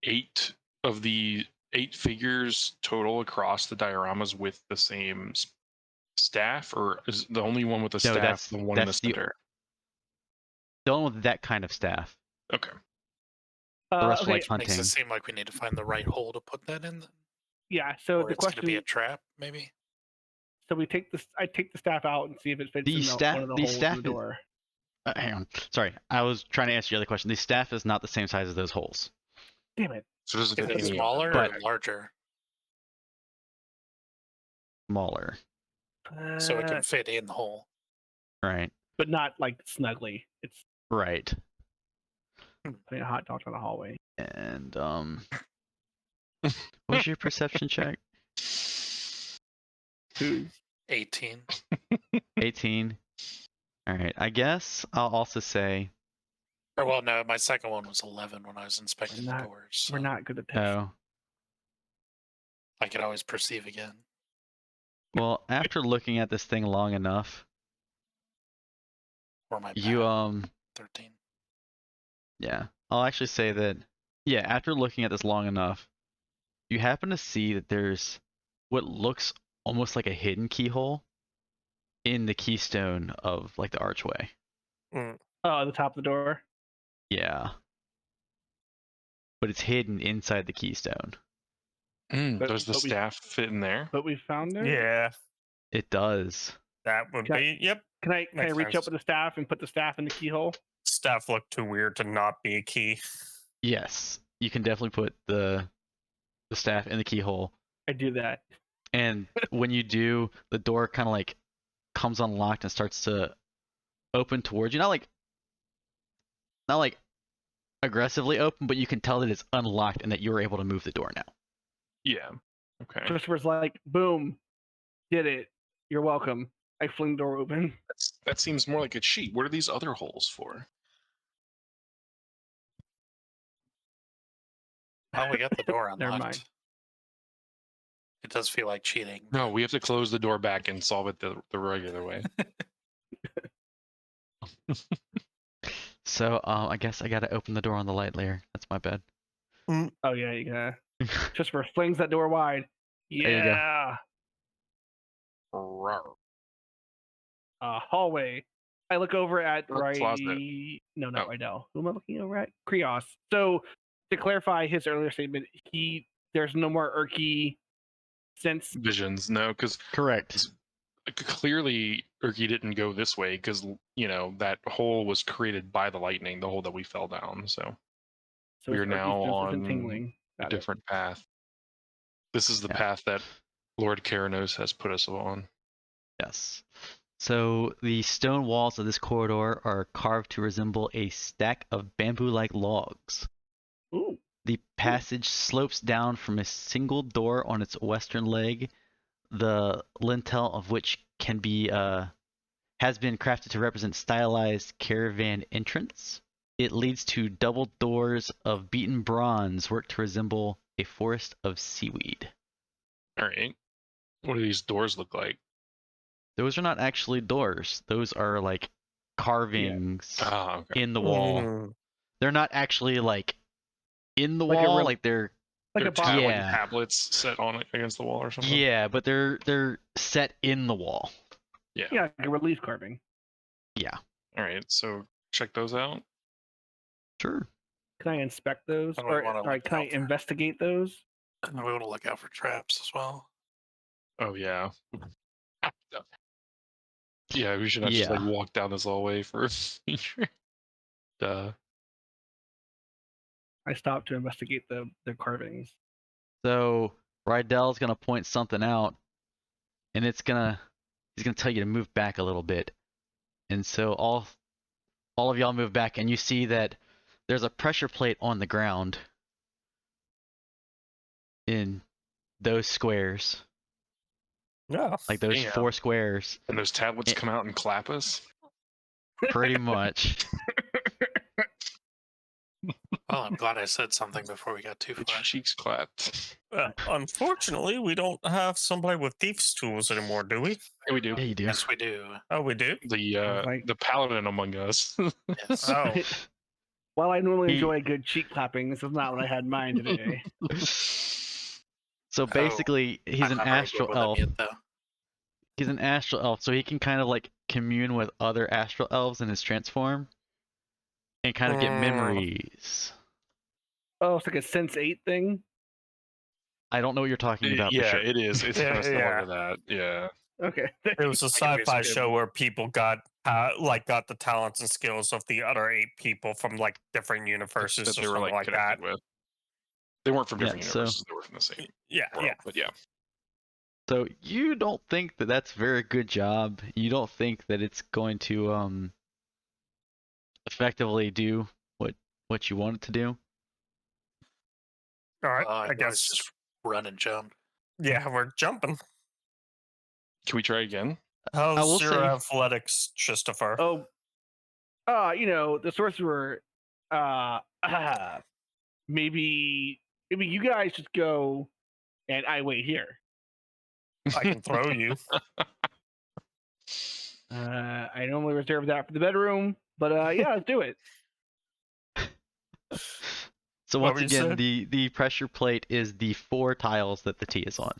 8 of the 8 figures total across the dioramas with the same staff, or is the only one with the No, staff the one in the that's center? The one with that kind of staff. Okay. The rest are Okay. like Makes hunting. it seem like we need to find the right hole to put that in. Yeah. So Or the it's going to be question. a trap, maybe. So we take this. I take the staff out and see if it fits The in staff- one of the the holes staff in the door. Hang on. Sorry, I was trying to answer your other question. The staff is not the same size as those holes. Damn it. So does it Is fit it any smaller but- or larger? Smaller. So it can fit in the hole. Right. But not like snugly. It's Right. putting a hot dog on the hallway. And what's your perception check? Who's 18. 18. All right. I guess I'll also say. Or well, no, my second one was 11 when I was inspecting We're the not- doors. So we're not good at this. Oh. I could always perceive again. Well, after looking at this thing long enough, Or my you bad 13. yeah. I'll actually say that yeah, after looking at this long enough, you happen to see that there's what looks almost like a hidden keyhole in the keystone of like the archway. Oh, at the top of the door. Yeah. But it's hidden inside the keystone. But- Does the but we- staff fit in there? But we found it. Yeah, It does. that would Okay. be. Yep. Can I Makes reach up sense. with the staff and put the staff in the keyhole? Staff look too weird to not be a key. Yes. You can definitely put the staff in the keyhole. I do that. And when you do, the door kind of like comes unlocked and starts to open towards you. Not like aggressively open, but you can tell that it's unlocked and that you're able to move the door now. Yeah. Okay. Christopher's like, boom, did it. You're welcome. I fling the door open. That seems more like a cheat. What are these other holes for? Oh, we got the door Never unlocked. mind. It does feel like cheating. No, we have to close the door back and solve it the regular way. So I guess I gotta open the door on the light layer. That's my bad. Oh yeah, you gotta. Christopher flings that door wide. There you go. Yeah. Rawr. Hallway. I look over at Closet. No, not Oh. Rydell. Who am I looking over at? Krios. So to clarify his earlier statement, there's no more Erky since. Visions. No, because Correct. clearly Erky didn't go this way because that hole was created by the lightning, the hole that we fell down. So So we his are Erky now sense isn't on tingling. a Got it. different path. This is the Yeah. path that Lord Karanos has put us on. Yes. So the stone walls of this corridor are carved to resemble a stack of bamboo-like logs. Ooh. The passage slopes down from a single door on its western leg, the lintel of which has been crafted to represent stylized caravan entrance. It leads to double doors of beaten bronze worked to resemble a forest of seaweed. All right. What do these doors look like? Those are not actually doors. Those are like carvings Okay. in the wall. Mm. They're not actually like in the Like a wall, real- like they're Like They're a box. like Yeah. tablets set on it against the wall or something. yeah, but they're set in the wall. Yeah. Yeah, like a relief carving. Yeah, All right. So check those out. sure. Can I inspect those? And we Or wanna sorry, look can I out for- investigate those? And we want to look out for traps as well. Oh yeah. Yeah, we should not just like Yeah. walk down this hallway for Duh. I stopped to investigate the carvings. So Rydell's gonna point something out, and he's gonna tell you to move back a little bit. And so all of y'all move back, and you see that there's a pressure plate on the ground in those squares, Yeah. like those Damn. 4 squares, And those tablets It- come out and clap us. pretty much. Well, I'm glad I said something before we got too Get your far. cheeks clapped. Unfortunately, we don't have somebody with thieves' tools anymore, do we? Yeah, we do. Yeah, you do. Yes, we do. Oh, we do. The paladin among us. Yes. Oh, While I normally He- enjoy a good cheek clapping, this is not what I had in mind today. So basically, he's I'm an not very good astral with them elf. yet, though. He's an astral elf, so he can kind of like commune with other astral elves in his transform and kind of get memories. Oh, it's like a Sense 8 thing? I don't know what you're talking about. Yeah, for sure. it is. It's kind Yeah, of similar yeah. to that. Yeah. Okay. it was a I can be sci-fi some show good- where people got the talents and skills of the other 8 people from like different universes That or they were something like like that. connected with. They weren't from Yeah, different so- universes. They were from the same Yeah, world. yeah. But yeah. So you don't think that that's a very good job. You don't think that it's going to effectively do what you want it to do. All right, I I guess guess. just run and jump. Yeah, we're jumping. Can we try again? will How's your say- athletics, Christopher? Oh, the sorcerer, maybe you guys just go and I wait here. I can throw you. I normally reserve that for the bedroom, but yeah, let's do it. So What once were you again, saying? the pressure plate is the 4 tiles that the T is on.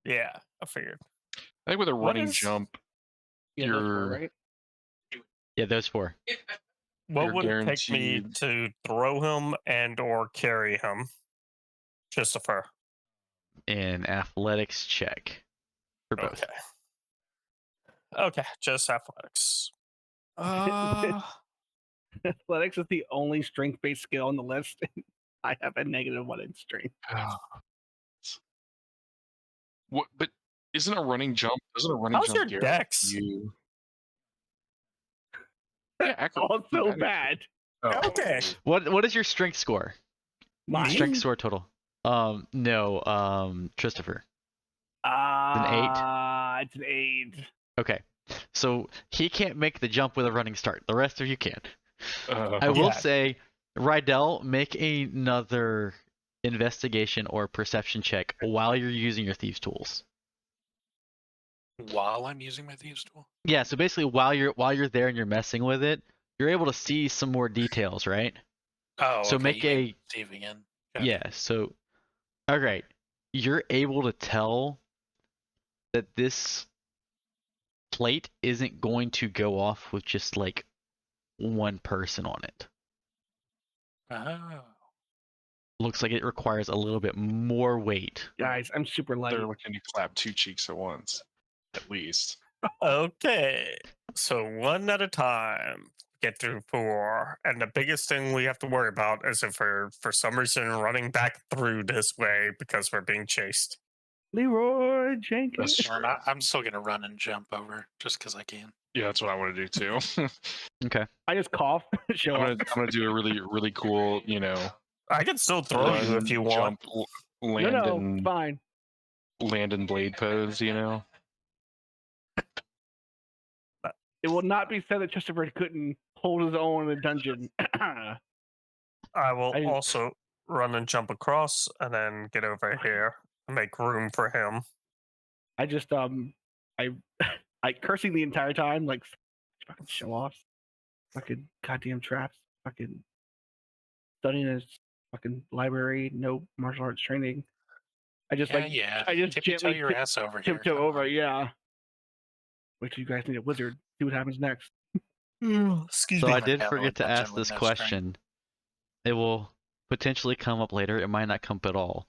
Yeah, I figured. I think with a What running is- jump, Yeah, those four, You're- right? Yeah, those 4. What You're would it take me guaranteed- to throw him and or carry him, Christopher? An athletics check for both. Okay. Okay, just athletics. Athletics is the only strength-based skill on the list. I have a -1 in strength. What? But isn't a running jump? Doesn't a running How's jump your guarantee dex? you? Yeah, accurate. Also bad. Oh. Okay. What is your strength score? Mine? Strength score total. No, Christopher. It's an 8. Okay. So he can't make the jump with a running start. The rest of you can. I Uh, will Yeah. say, Rydell, make another investigation or perception check while you're using your thieves' tools. While I'm using my thieves tool. Yeah, so basically while you're there and you're messing with it, you're able to see some more details, right? Oh, So okay, make you a mean receiving in. Gotcha. yeah, so alright. You're able to tell that this plate isn't going to go off with just like one person on it. Oh. Looks like it requires a little bit more weight. Guys, I'm super light. they're looking to clap 2 cheeks at once, at least. Okay. So one at a time. Get through 4. And the biggest thing we have to worry about is if we're for some reason running back through this way because we're being chased. Leroy Jenkins. That's Well, true. I'm still gonna run and jump over just because I can. Yeah, that's what I want to do too. Okay. I just cough. Show I'm up. gonna do a really cool, I can still throw you if you want. jump, land No, and fine. land and blade pose. It will not be said that Christopher couldn't hold his own in a dungeon. I will I- also run and jump across and then get over here and make room for him. I just I cursing the entire time, like fucking show offs, fucking goddamn traps, fucking studying his fucking library, no martial arts training. I just I just Tippy-toe gently your ass over here. tiptoe come over. on. Yeah. Wait till you guys need a wizard. See what happens next. Excuse So me. I I'm a did devil forget to dungeon ask with this no strength. question. It will potentially come up later. It might not come up at all.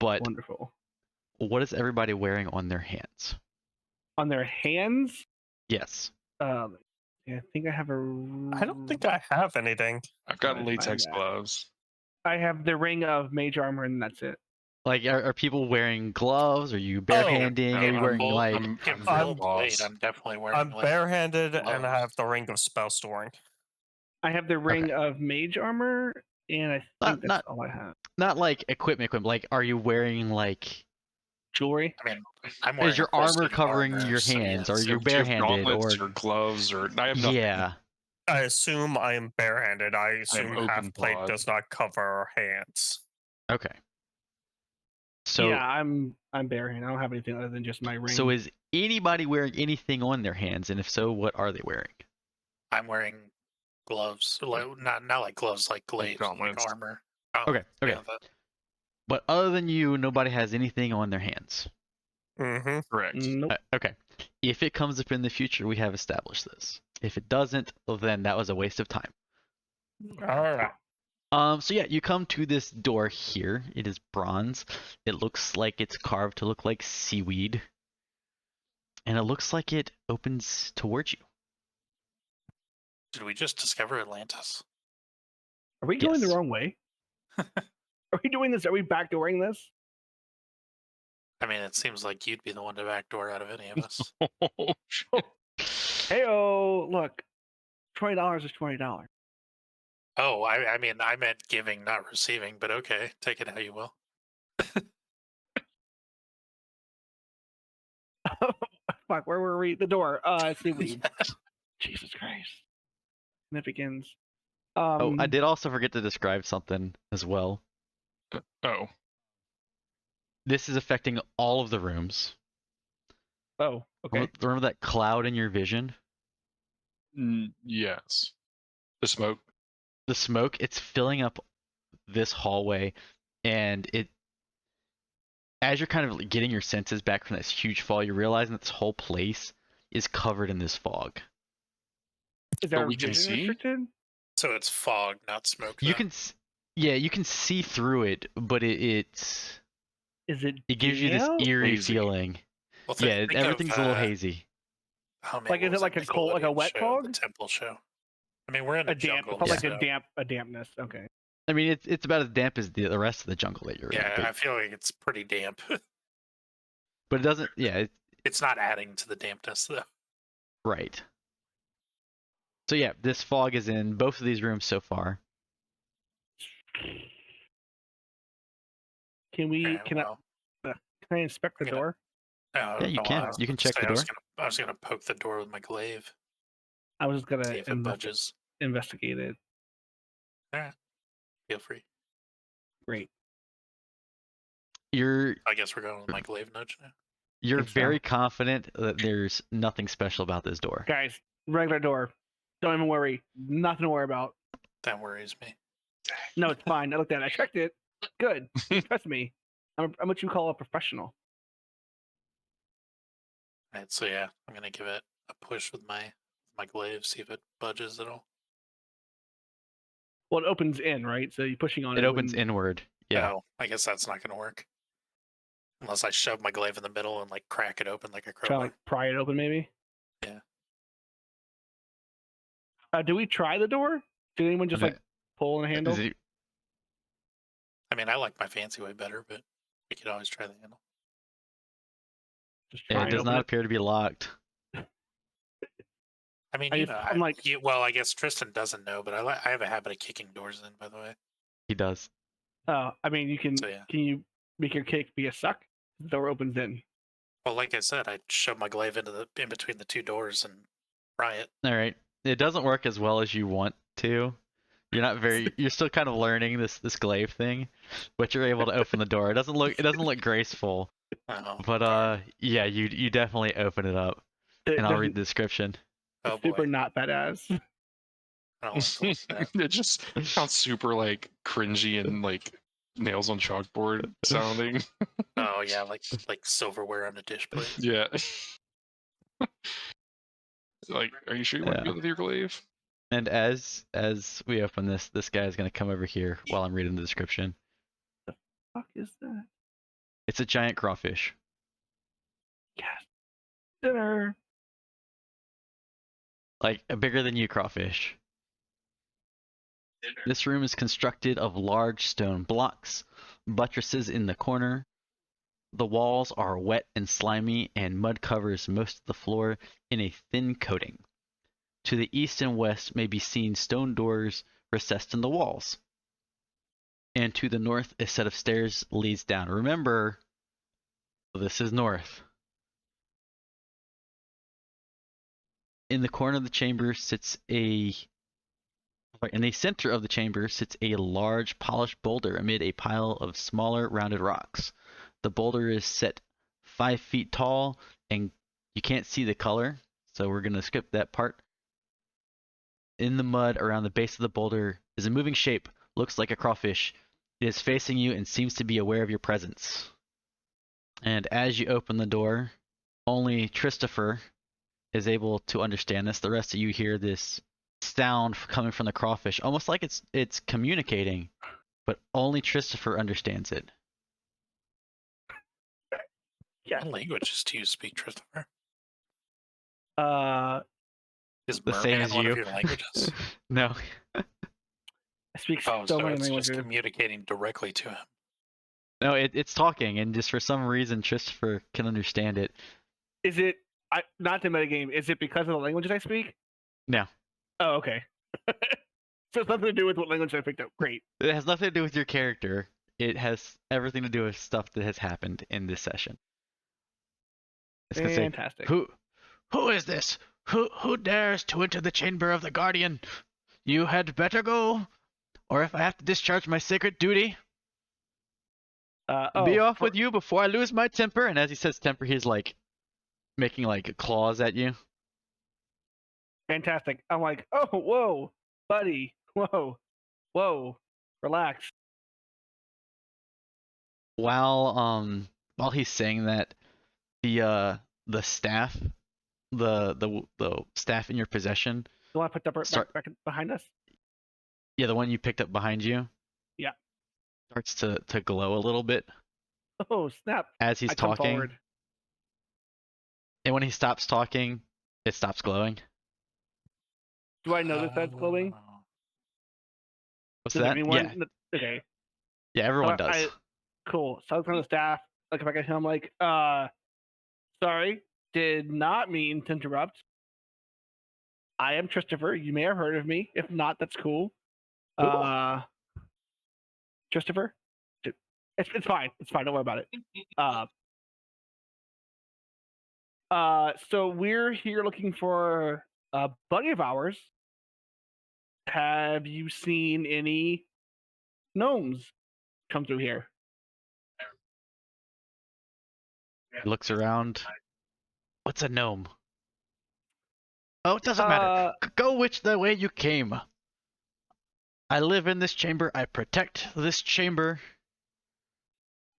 But Wonderful. what is everybody wearing on their hands? On their hands, Yes. yeah, I think I have a. I don't think I have anything. I've got Trying to latex find that. gloves. I have the ring of mage armor, and that's it. Like, are people wearing gloves? Are you barehanding? no, Are you I'm wearing full- like? I'm in I'm- full blade. I'm definitely wearing. I'm like, barehanded and I gloves. have the ring of spell storing. I have the ring of mage armor, and I think that's all I have. Not like equipment. Like, are you wearing like? Jewelry. I mean, I'm wearing. Is your a full armor suit of covering armor, your so hands? yes. Or you're Do you have barehanded? gauntlets Or or gloves or I have nothing. yeah. I assume I am barehanded. I assume open half plate pawed. does not cover hands. Okay. So yeah, I'm barehanded. I don't have anything other than just my ring. so is anybody wearing anything on their hands? And if so, what are they wearing? I'm wearing gloves, not like gloves, like glaives, and, like gauntlets. armor. Okay. Okay. Yeah, that- But other than you, nobody has anything on their hands. Mm-hmm. Correct. Nope. Okay. If it comes up in the future, we have established this. If it doesn't, well, then that was a waste of time. All right. So yeah, you come to this door here. It is bronze. It looks like it's carved to look like seaweed. And it looks like it opens towards you. Did we just discover Atlantis? Are we going the Yes. wrong way? Are we doing this? Are we backdooring this? I mean, it seems like you'd be the one to backdoor out of any of us. Heyo, look, $20 is $20. Oh, I mean, I meant giving, not receiving. But okay, take it how you will. Fuck, where were we? The door. Seaweed. Jesus Christ. Significance. Oh, I did also forget to describe something as well. Oh, This is affecting all of the rooms. Oh, okay. Remember that cloud in your vision? yes. The smoke. The smoke, it's filling up this hallway, and as you're kind of getting your senses back from this huge fall, you're realizing that this whole place is covered in this fog. Is there we a can vision see? restricted? So it's fog, not smoke. You though. can, you can see through it, but it Is it? gives you this damp? eerie Hazy. feeling. Well, Yeah, think everything's of, a little hazy. oh, man, Like, what is it was like that a cold- like a Nickelodeon wet show, fog? The Temple Show. I mean, we're in A damp. jungle. It's like so- a dampness. Okay. I mean, it's about as damp as the rest of the jungle that you're Yeah, in. I feel like it's pretty damp. But it doesn't. Yeah, It's not adding to the dampness though. right. So yeah, this fog is in both of these rooms so far. Can we? Okay, Can well, I inspect the I'm gonna- door? oh, Yeah, you no, can. I was You can gonna check say, the I was door. I was gonna poke the door with my glaive. I was just gonna See if it budges. investigate it. Feel free. Great. You're I guess we're going with my glaive nudge now. Think so. very confident that there's nothing special about this door. Guys, regular door. Don't even worry. Nothing to worry about. That worries me. No, it's fine. I looked at it. I checked it. Good. Trust me. I'm what you call a professional. Alright, so yeah, I'm gonna give it a push with my glaive, see if it budges at all. Well, it opens in, right? So you're pushing on it. It opens wouldn't- inward. Yeah. Oh, I guess that's not gonna work. Unless I shove my glaive in the middle and like crack it open like a Try to crowbar. like pry it open, maybe. Yeah. Do we try the door? Did anyone just Okay. like pull on a handle? Is it- I mean, I like my fancy way better, but we could always try the handle. Just try It and does open not it. appear to be locked. I mean, I'm like, well, I guess Tristan doesn't know, but I have a habit of kicking doors in. By the way, He does. I mean, you can. So, yeah. Can you make your kick be a suck? The door opens in. well, like I said, I shove my glaive in between the two doors and pry it. All right. It doesn't work as well as you want to. You're still kind of learning this glaive thing, but you're able to open the door. It doesn't look graceful, Oh, but darn. yeah, you definitely open it up. And I'll read the description. Oh Super boy, not badass. I don't like to look at that. It just sounds super like cringy and like nails on chalkboard sounding. Oh yeah, like silverware on a dish plate. Yeah. Like, are you sure you want to Yeah. go with your glaive? And as we open this guy is gonna come over here while I'm reading the description. Fuck is that? It's a giant crawfish. Yes. Dinner. Like a bigger than you crawfish. This room is constructed of large stone blocks, buttresses in the corner. The walls are wet and slimy, and mud covers most of the floor in a thin coating. To the east and west may be seen stone doors recessed in the walls. And to the north, a set of stairs leads down. Remember, this is north. In the corner of the chamber in the center of the chamber sits a large polished boulder amid a pile of smaller rounded rocks. The boulder is set 5 feet tall, and you can't see the color, so we're going to skip that part. In the mud around the base of the boulder is a moving shape, looks like a crawfish. It is facing you and seems to be aware of your presence. And as you open the door, only Christopher is able to understand this. The rest of you hear this sound coming from the crawfish, almost like it's communicating, but only Christopher understands it. Yeah. What languages do you speak, Christopher? Is The same Merman as one you. of your languages? No. I speak Oh, so so many it's just languages. communicating directly to him. No, it's talking, and just for some reason, Christopher can understand it. Is it not the metagame? Is it because of the languages I speak? No. Oh, okay. So it's nothing to do with what language I picked up. Great. It has nothing to do with your character. It has everything to do with stuff that has happened in this session. It's gonna say, Fantastic. Who is this? Who dares to enter the chamber of the Guardian? You had better go, or if I have to discharge my sacred duty, be off with you before I lose my temper. And as he says temper, he's like making like claws at you. Fantastic. I'm like, oh, whoa, buddy, whoa, relax. While he's saying that, the staff, the staff in your possession, The one I picked up back behind us. yeah, the one you picked up behind you, Yeah. starts to glow a little bit Oh, snap. as he's I come talking. forward. And when he stops talking, it stops glowing. Do I know that that's glowing? What's Does that? anyone? Okay. Yeah, everyone So does. Cool. So I was on the staff. Like, if I get him, I'm like, sorry, did not mean to interrupt. I am Christopher. You may have heard of me. If not, that's cool. Christopher? It's fine. It's fine. Don't worry about it. So we're here looking for a buddy of ours. Have you seen any gnomes come through here? He looks around. What's a gnome? Oh, it doesn't matter. Go which the way you came. I live in this chamber. I protect this chamber.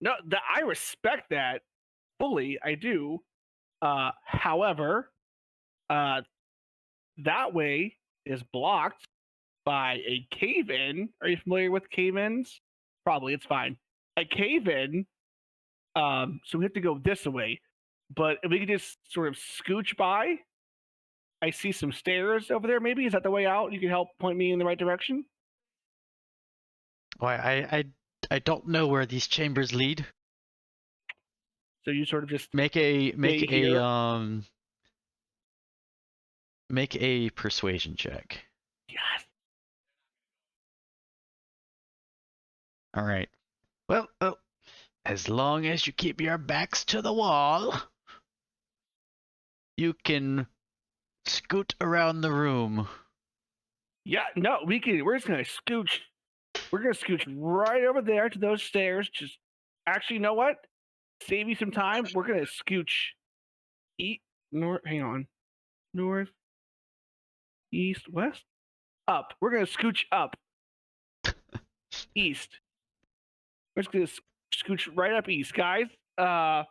No, I respect that fully. I do. However, that way is blocked by a cave-in. Are you familiar with cave-ins? Probably. It's fine. A cave-in. So we have to go this way. But if we could just sort of scooch by, I see some stairs over there. Maybe is that the way out? You can help point me in the right direction. Why, I don't know where these chambers lead. So you sort of just Make a here. make a persuasion check. Yes. All right. Well, as long as you keep your backs to the wall, you can scoot around the room. Yeah, no, we can. We're just gonna scooch. We're gonna scooch right over there to those stairs. Just actually, you know what? Save you some time. We're gonna scooch. North. Hang on. North, east, west, up. We're gonna scooch up. East. We're just gonna scooch right up east, guys. We're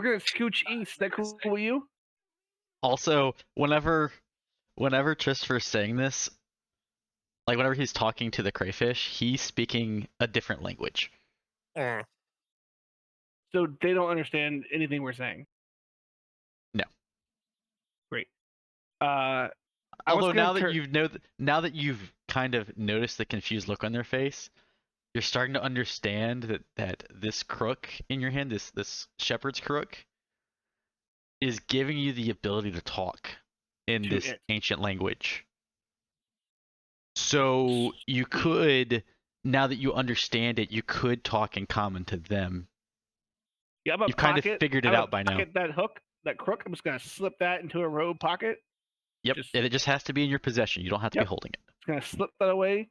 gonna scooch east. Is that cool with you? Also, whenever Christopher's saying this, like whenever he's talking to the crayfish, he's speaking a different language. So they don't understand anything we're saying. No. Great. Although now that you've kind of noticed the confused look on their face, you're starting to understand that this crook in your hand, this shepherd's crook, is giving you the ability to talk in this ancient language. So you could, now that you understand it, you could talk in common to them. Yeah, you've kind of figured it out by now. That hook, that crook, I'm just gonna slip that into a robe pocket. Yep, and it just has to be in your possession. You don't have to be holding it. I'm gonna slip that away.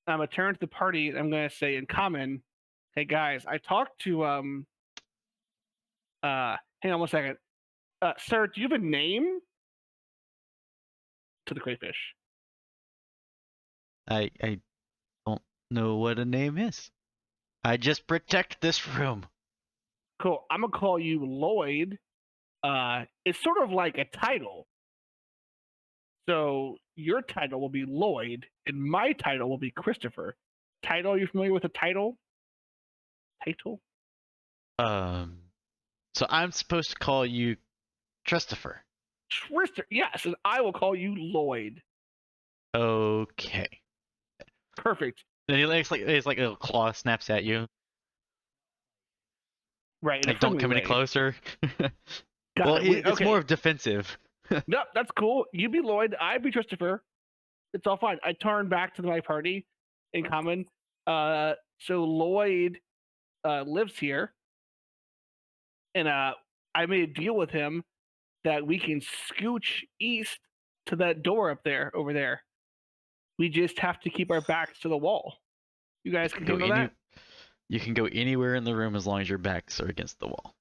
I'm gonna turn to the party and I'm gonna say in common, "Hey guys, I talked to hang on 1 second. Sir, do you have a name?" To the crayfish. I don't know what a name is. I just protect this room. Cool. I'm gonna call you Lloyd. It's sort of like a title. So your title will be Lloyd, and my title will be Christopher. Title? Are you familiar with a title? Title? So I'm supposed to call you Christopher. Yes, and I will call you Lloyd. Okay. Perfect. Then it's like a claw snaps at you. Right. Like, don't come any closer. Well, it's more of defensive. Nope, that's cool. You be Lloyd, I be Christopher. It's all fine. I turn back to my party in common. So Lloyd lives here, and I made a deal with him that we can scooch east to that door over there. We just have to keep our backs to the wall. You guys can handle that? You can go anywhere in the room as long as your backs are against the wall.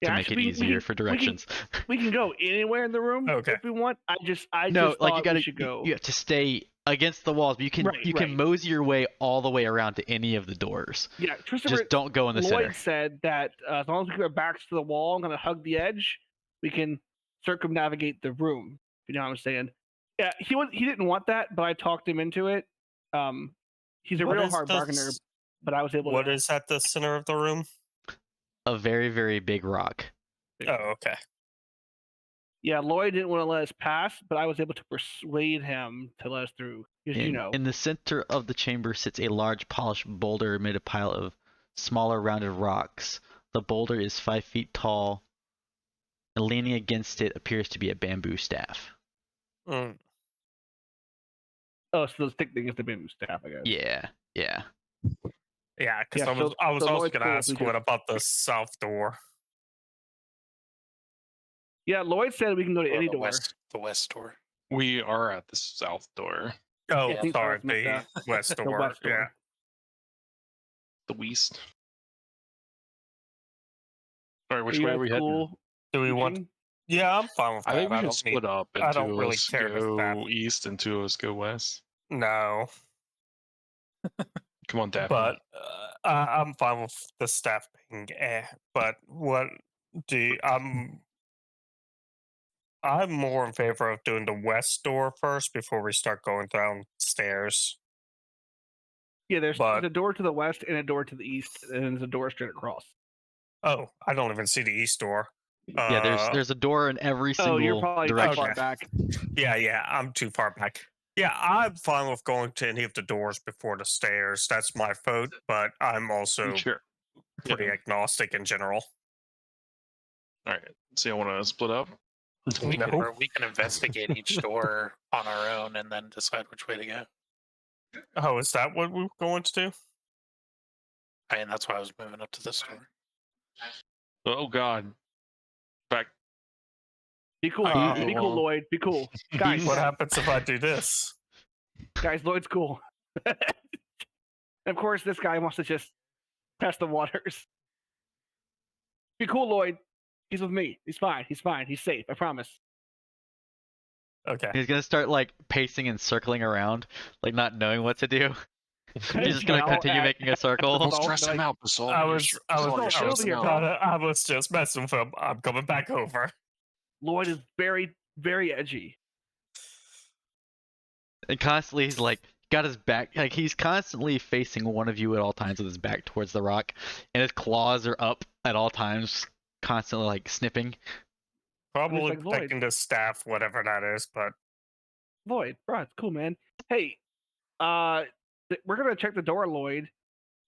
Yeah, to make it easier for directions. We can go anywhere in the room if we want. I just you have to stay against the walls, but you can mosey your way all the way around to any of the doors. Yeah, just don't go in the center. Lloyd said that as long as we keep our backs to the wall and kind of hug the edge, we can circumnavigate the room. You know what I'm saying? Yeah, he didn't want that, but I talked him into it. He's a real hard bargainer, but I was able to. What is at the center of the room? A very, very big rock. Oh, okay. Yeah, Lloyd didn't want to let us pass, but I was able to persuade him to let us through. In the center of the chamber sits a large polished boulder amid a pile of smaller rounded rocks. The boulder is 5 feet tall, and leaning against it appears to be a bamboo staff. Mm. Oh, so the stick thing is the bamboo staff, I guess. Yeah. Yeah, because I was also going to ask what about the south door? Yeah, Lloyd said we can go to any door. The west door. We are at the south door. Oh, sorry, the west door. West door. Yeah. The west. All right, which way are we heading? Do we want? Yeah, I'm fine with that. I think we should split up. I don't really care to go east and two of us go west. No. Come on, Daphne. But I'm fine with the staff being but what I'm more in favor of doing the west door first before we start going downstairs. Yeah, there's a door to the west and a door to the east, and there's a door straight across. Oh, I don't even see the east door. Yeah, there's a door in every single you're probably direction. Too far back. Yeah, I'm too far back. Yeah, I'm fine with going to any of the doors before the stairs. That's my vote, but I'm also pretty agnostic in general. All right. So you want to split up? We No. can, or we can investigate each door on our own and then decide which way to go. Oh, is that what we were going to do? I mean, that's why I was moving up to this door. Oh God. Back. Be cool. Oh, Be cool, well. Lloyd. Be cool. Guys, What happens if I do this? guys, Lloyd's cool. And of course, this guy wants to just test the waters. Be cool, Lloyd. He's with me. He's fine. He's fine. He's safe. I promise. Okay. He's gonna start like pacing and circling around, like not knowing what to do. He's just gonna Yell continue at- making a circle. Don't Basalt, stress him like- out, Basalt. I was just messing with him. I'm coming back over. Lloyd is very, very edgy. And constantly he's like got his back, like he's constantly facing one of you at all times with his back towards the rock, and his claws are up at all times, constantly like snipping. Probably like Lloyd. protecting the staff, whatever that is, but Lloyd, bro, it's cool, man. Hey, we're gonna check the door, Lloyd.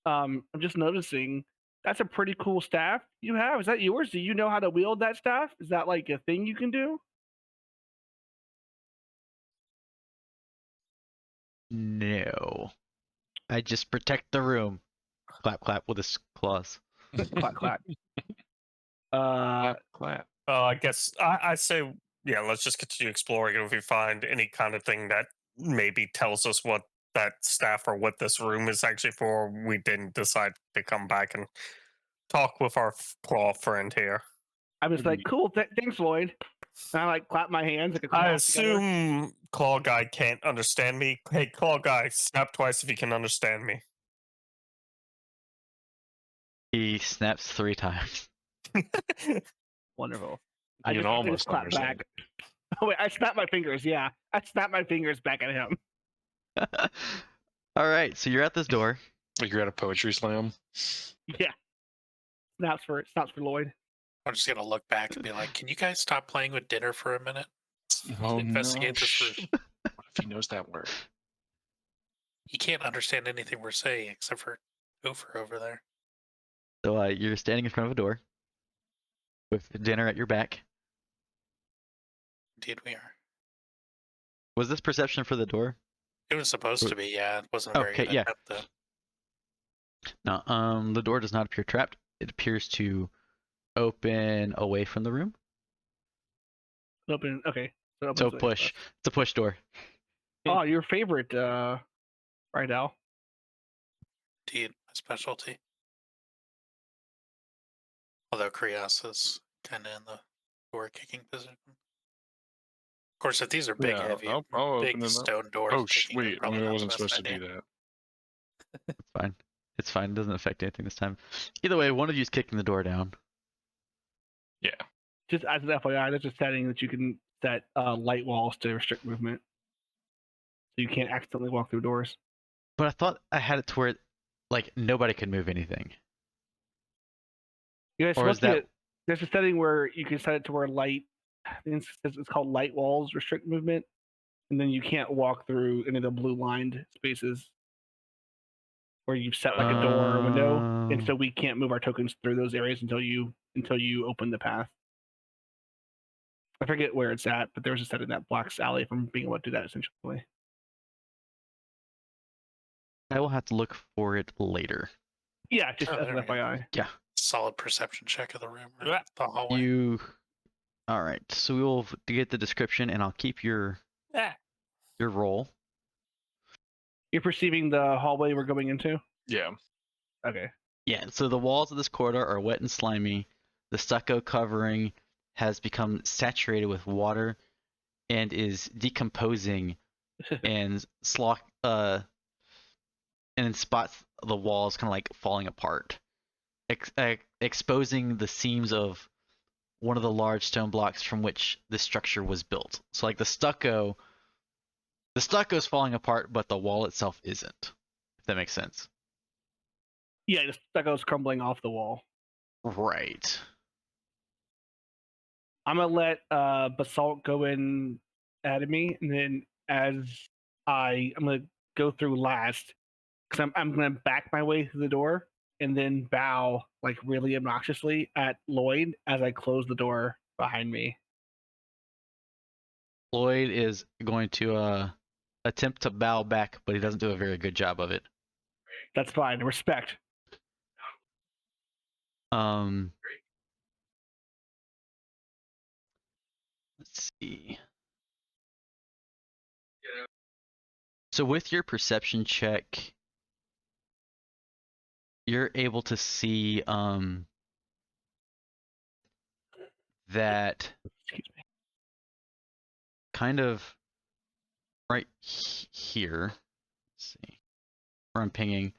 I'm just noticing that's a pretty cool staff you have. Is that yours? Do you know how to wield that staff? Is that like a thing you can do? No, I just protect the room. Clap, clap with his claws. Clap, clap. Clap. I guess I say, yeah, let's just continue exploring. And if we find any kind of thing that maybe tells us what that staff or what this room is actually for, we didn't decide to come back and talk with our claw friend here. I'm just like, cool, thanks, Lloyd. And I like clap my hands like a I clap together. assume Claw Guy can't understand me. Hey, Claw Guy, snap twice if you can understand me. He snaps 3 times. Wonderful. You I can just almost clap understand. back. Oh wait, I snap my fingers. Yeah, I snap my fingers back at him. All right, so you're at this door. Like you're at a poetry slam. Yeah. Snaps for Lloyd. I'm just gonna look back and be like, "Can you guys stop playing with dinner for a minute? Oh, Investigate no. this room." What if he knows that word? He can't understand anything we're saying except for over there. So you're standing in front of a door with dinner at your back. Indeed, we are. Was this perception for the door? It was supposed to be, yeah. It wasn't a very Okay, good yeah. attempt, though. No, the door does not appear trapped. It appears to open away from the room. Open. Okay. So, So push. It's a push door. Oh, your favorite, right, Al? Indeed, my specialty. Although Krios is kind of in the door kicking position. Of course, if these are big, Yeah, heavy, I'll big open it up. stone doors, Oh, kicking is wait. I probably mean, I not the wasn't best supposed to idea. do that. It's fine. It's fine. It doesn't affect anything this time. Either way, one of you is kicking the door down. Yeah. Just as an FYI, there's a setting that you can set light walls to restrict movement, so you can't accidentally walk through doors. But I thought I had it to where, like, nobody could move anything. You guys Or is supposed to that- there's a setting where you can set it to where light. I think it's called light walls restrict movement, and then you can't walk through any of the blue lined spaces where you've set like a door or a window, and so we can't move our tokens through those areas until you open the path. I forget where it's at, but there was a setting that blocks Alley from being able to do that essentially. I will have to look for it later. Yeah, just Oh, as an there we go. FYI. Solid perception check of the room or Yeah. the hallway. You. All right. So we will get the description, and I'll keep your roll. You're perceiving the hallway we're going into? Yeah. Okay. Yeah. So the walls of this corridor are wet and slimy. The stucco covering has become saturated with water and is decomposing and and in spots the walls kind of like falling apart, exposing the seams of one of the large stone blocks from which this structure was built. So like the stucco is falling apart, but the wall itself isn't. If that makes sense. Yeah, the stucco's crumbling off the wall. Right. I'm gonna let Basalt go in ahead of me, and then as I'm gonna go through last, because I'm gonna back my way through the door, and then bow like really obnoxiously at Lloyd as I close the door behind me. Lloyd is going to attempt to bow back, but he doesn't do a very good job of it. That's fine. Respect. Let's see. So with your perception check, you're able to see that Excuse me. kind of right here. Let's see. Where I'm pinging.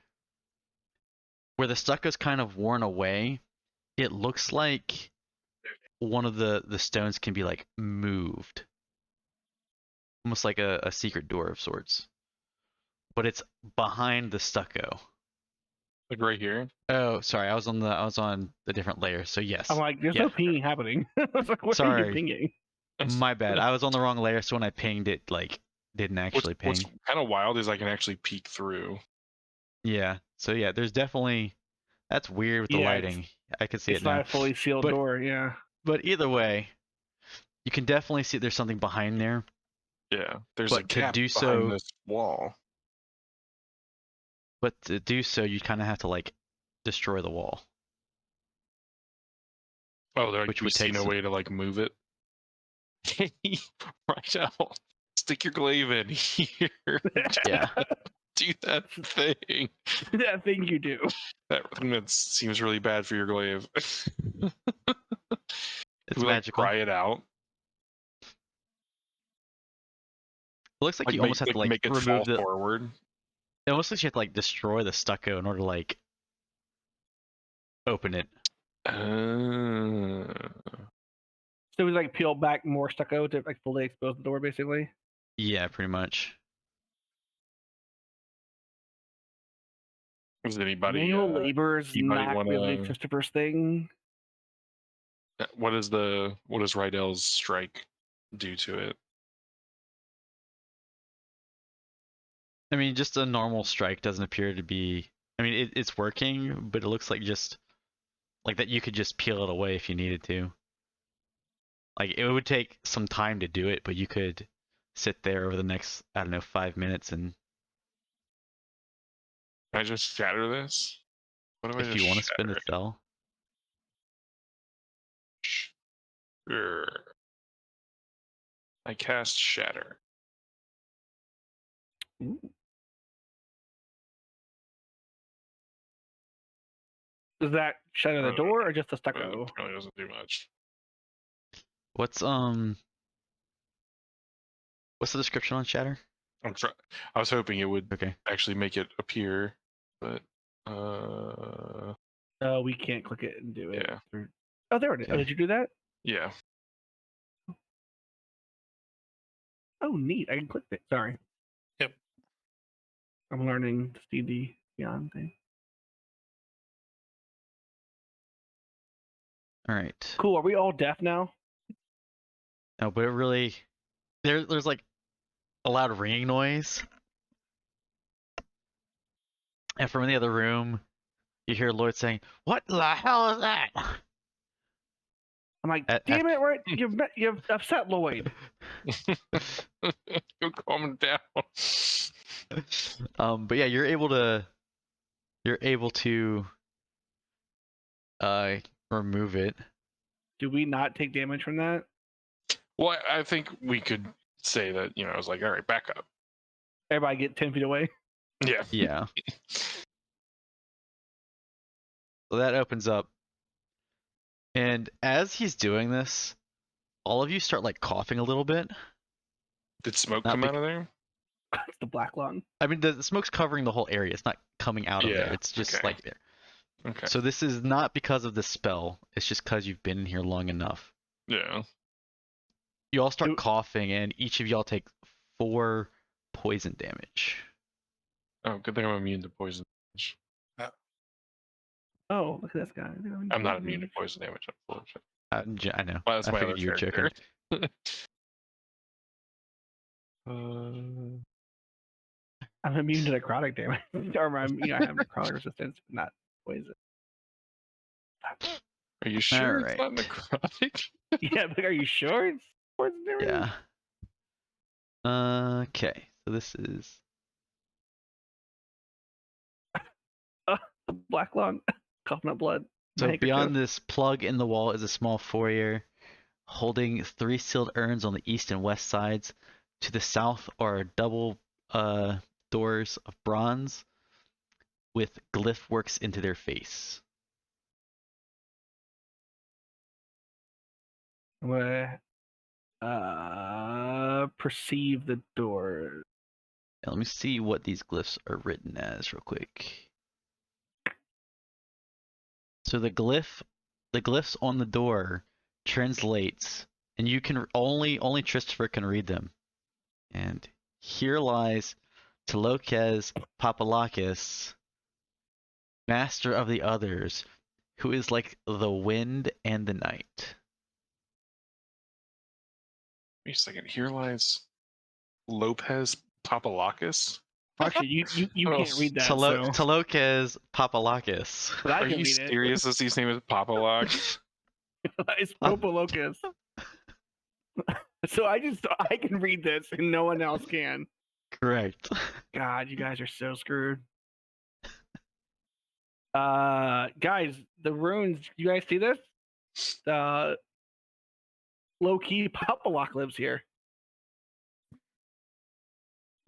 Where the stucco's kind of worn away, it looks like one of the stones can be like moved. Almost like a secret door of sorts. But it's behind the stucco. Like right here. Oh, sorry, I was on the different layer. So yes. I'm like, there's Yeah. no pinging happening. I was like, what are Sorry. you pinging? My bad. I was on the wrong layer, so when I pinged it, like, didn't actually ping. What's kind of wild is I can actually peek through. Yeah. So yeah, there's definitely that's weird with the Yeah, lighting. I can see It's it now. not a fully sealed But- door. Yeah. But either way, you can definitely see there's something behind there. Yeah, there's But a to gap do behind so- this wall. But to do so, you kind of have to like destroy the wall. Oh, there Which we would see take no some- way to like move it. Right now, stick your glaive in here. Yeah. Do that thing. That thing you do. That thing that seems really bad for your glaive. It's Can we, like, magical. pry it out. It looks like Like you almost have to like make it fall remove the. forward. It almost looks like you have to like destroy the stucco in order to like open it. So we like peel back more stucco to like fully expose the door, basically. Yeah, pretty much. Does anybody? Manual labor is anybody not wanna- really Christopher's thing. What does Rydell's strike do to it? I mean, just a normal strike doesn't appear to be. I mean, it's working, but it looks like just like that you could just peel it away if you needed to. Like it would take some time to do it, but you could sit there over the next, I don't know, 5 minutes, and Can I just shatter this? What do I if just you want to spin shatter a spell, it? Sure. I cast shatter. Ooh. Does that shatter the door or just the stucco? It really doesn't do much. what's the description on Shatter? I was hoping it would Okay. actually make it appear, but We can't click it and do it. yeah, Oh, there it is. Oh, Okay. did you do that? yeah. Oh, neat. I can click it. Sorry. Yep. I'm learning this DND Beyond thing. All right. Cool. Are we all deaf now? No, but it really there's like a loud ringing noise, and from the other room, you hear Lloyd saying, "What the hell is that?" I'm like, At- damn it, right? You've upset Lloyd. You'll calm down. But yeah, you're able to remove it. Do we not take damage from that? Well, I think we could say that, I was like, all right, back up. Everybody get 10 feet away. Yeah. Yeah. So that opens up. And as he's doing this, all of you start like coughing a little bit. Did smoke Not come bec- out of there? It's the black lung. I mean, the smoke's covering the whole area. It's not coming out of there. Yeah, It's just okay. like there. Okay. So this is not because of the spell. It's just because you've been in here long enough. Yeah. You all start Do- coughing, and each of y'all take 4 poison damage. Oh, good thing I'm immune to poison. Oh, look at this guy. I'm not immune to poison damage, unfortunately. I know. Well, that's I my figured other you were joking. character. I'm immune to necrotic damage. Or I have necrotic resistance, but not poison. Are you sure Alright. it's not necrotic? Yeah, but are you sure it's poison damage? Yeah. Okay, so this is Black lung, coughing up blood. so Handkerchief. beyond this plug in the wall is a small foyer holding 3 sealed urns on the east and west sides. To the south are double doors of bronze with glyph works into their face. I'm gonna perceive the door. Now, let me see what these glyphs are written as real quick. So the glyphs on the door translates, and you can only Christopher can read them. And here lies Talokes Papalakis, master of the others, who is like the wind and the night. Wait a second. Here lies Lopez Papalakis. Actually, you Oh, can't read that. So, Talokes Papalakis. but I Are can you read serious? Is his name is Papalak? it. It's Popolocus. So I can read this and no one else can. Correct. God, you guys are so screwed. Guys, the runes. You guys see this? Low key, Papalok lives here.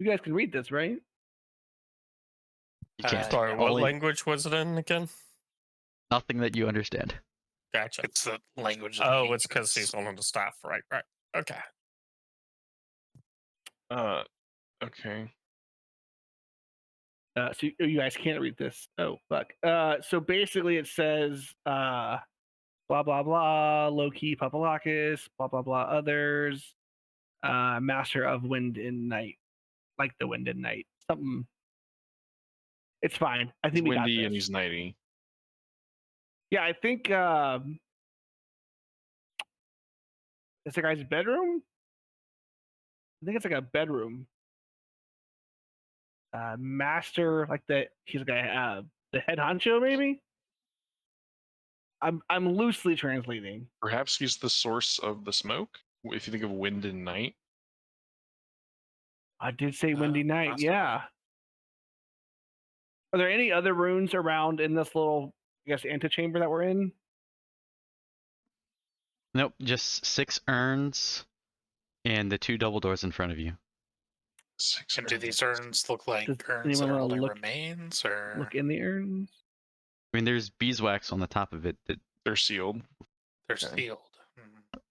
You guys can read this, right? You can't. Sorry, what Only language was it in again? nothing that you understand. Gotcha. It's the language. Of Oh, the it's because ancients. he's on the staff. Right. Okay. Okay. So you guys can't read this. Oh fuck. So basically it says blah blah blah, low key Papalakis, blah blah blah others, master of wind and night, like the wind and night. Something. It's fine. I He's think we got windy this. and he's nighty. Yeah, I think it's the guy's bedroom. I think it's like a bedroom. Master, like he's like the head honcho, maybe. I'm loosely translating. Perhaps he's the source of the smoke. If you think of wind and night. I did say windy night. Possibly. Yeah. Are there any other runes around in this little, I guess, antechamber that we're in? Nope, just 6 urns and the 2 double doors in front of you. And do these urns look like Does urns that anyone are wanna holding look- remains, or Look in the urns. I mean, there's beeswax on the top of it. They're sealed. they're Okay. sealed?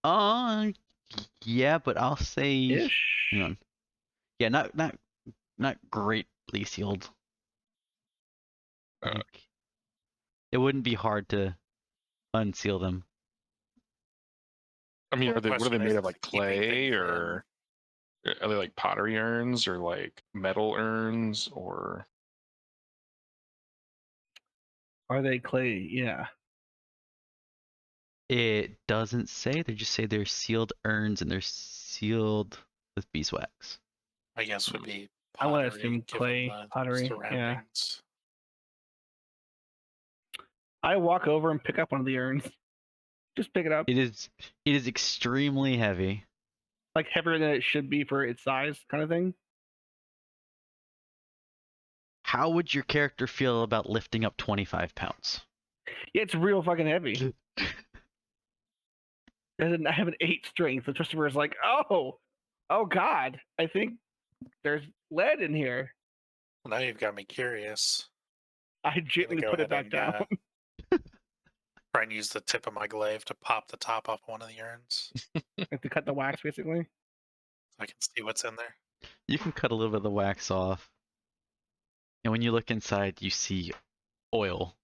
Mhm. Yeah, but I'll say, Ish. hang on. Yeah, not greatly sealed. Like, it wouldn't be hard to unseal them. I mean, The what are they question made is of? Like keeping clay, things in. or are they like pottery urns, or like metal urns, or Are they clay? Yeah. It doesn't say. They just say they're sealed urns and they're sealed with beeswax. I guess would be. I wanna pottery, assume given clay, the pottery, yeah. surroundings. I walk over and pick up one of the urns. Just pick it up. It is extremely heavy. Like heavier than it should be for its size, kind of thing. How would your character feel about lifting up 25 pounds? Yeah, it's real fucking heavy. Doesn't have an 8 strength. So Christopher is like, oh God, I think there's lead in here. Well, now you've got me curious. I gently go put it ahead back and, down. Try and use the tip of my glaive to pop the top off one of the urns. Like to cut the wax, basically. So I can see what's in there. You can cut a little bit of the wax off. And when you look inside, you see oil.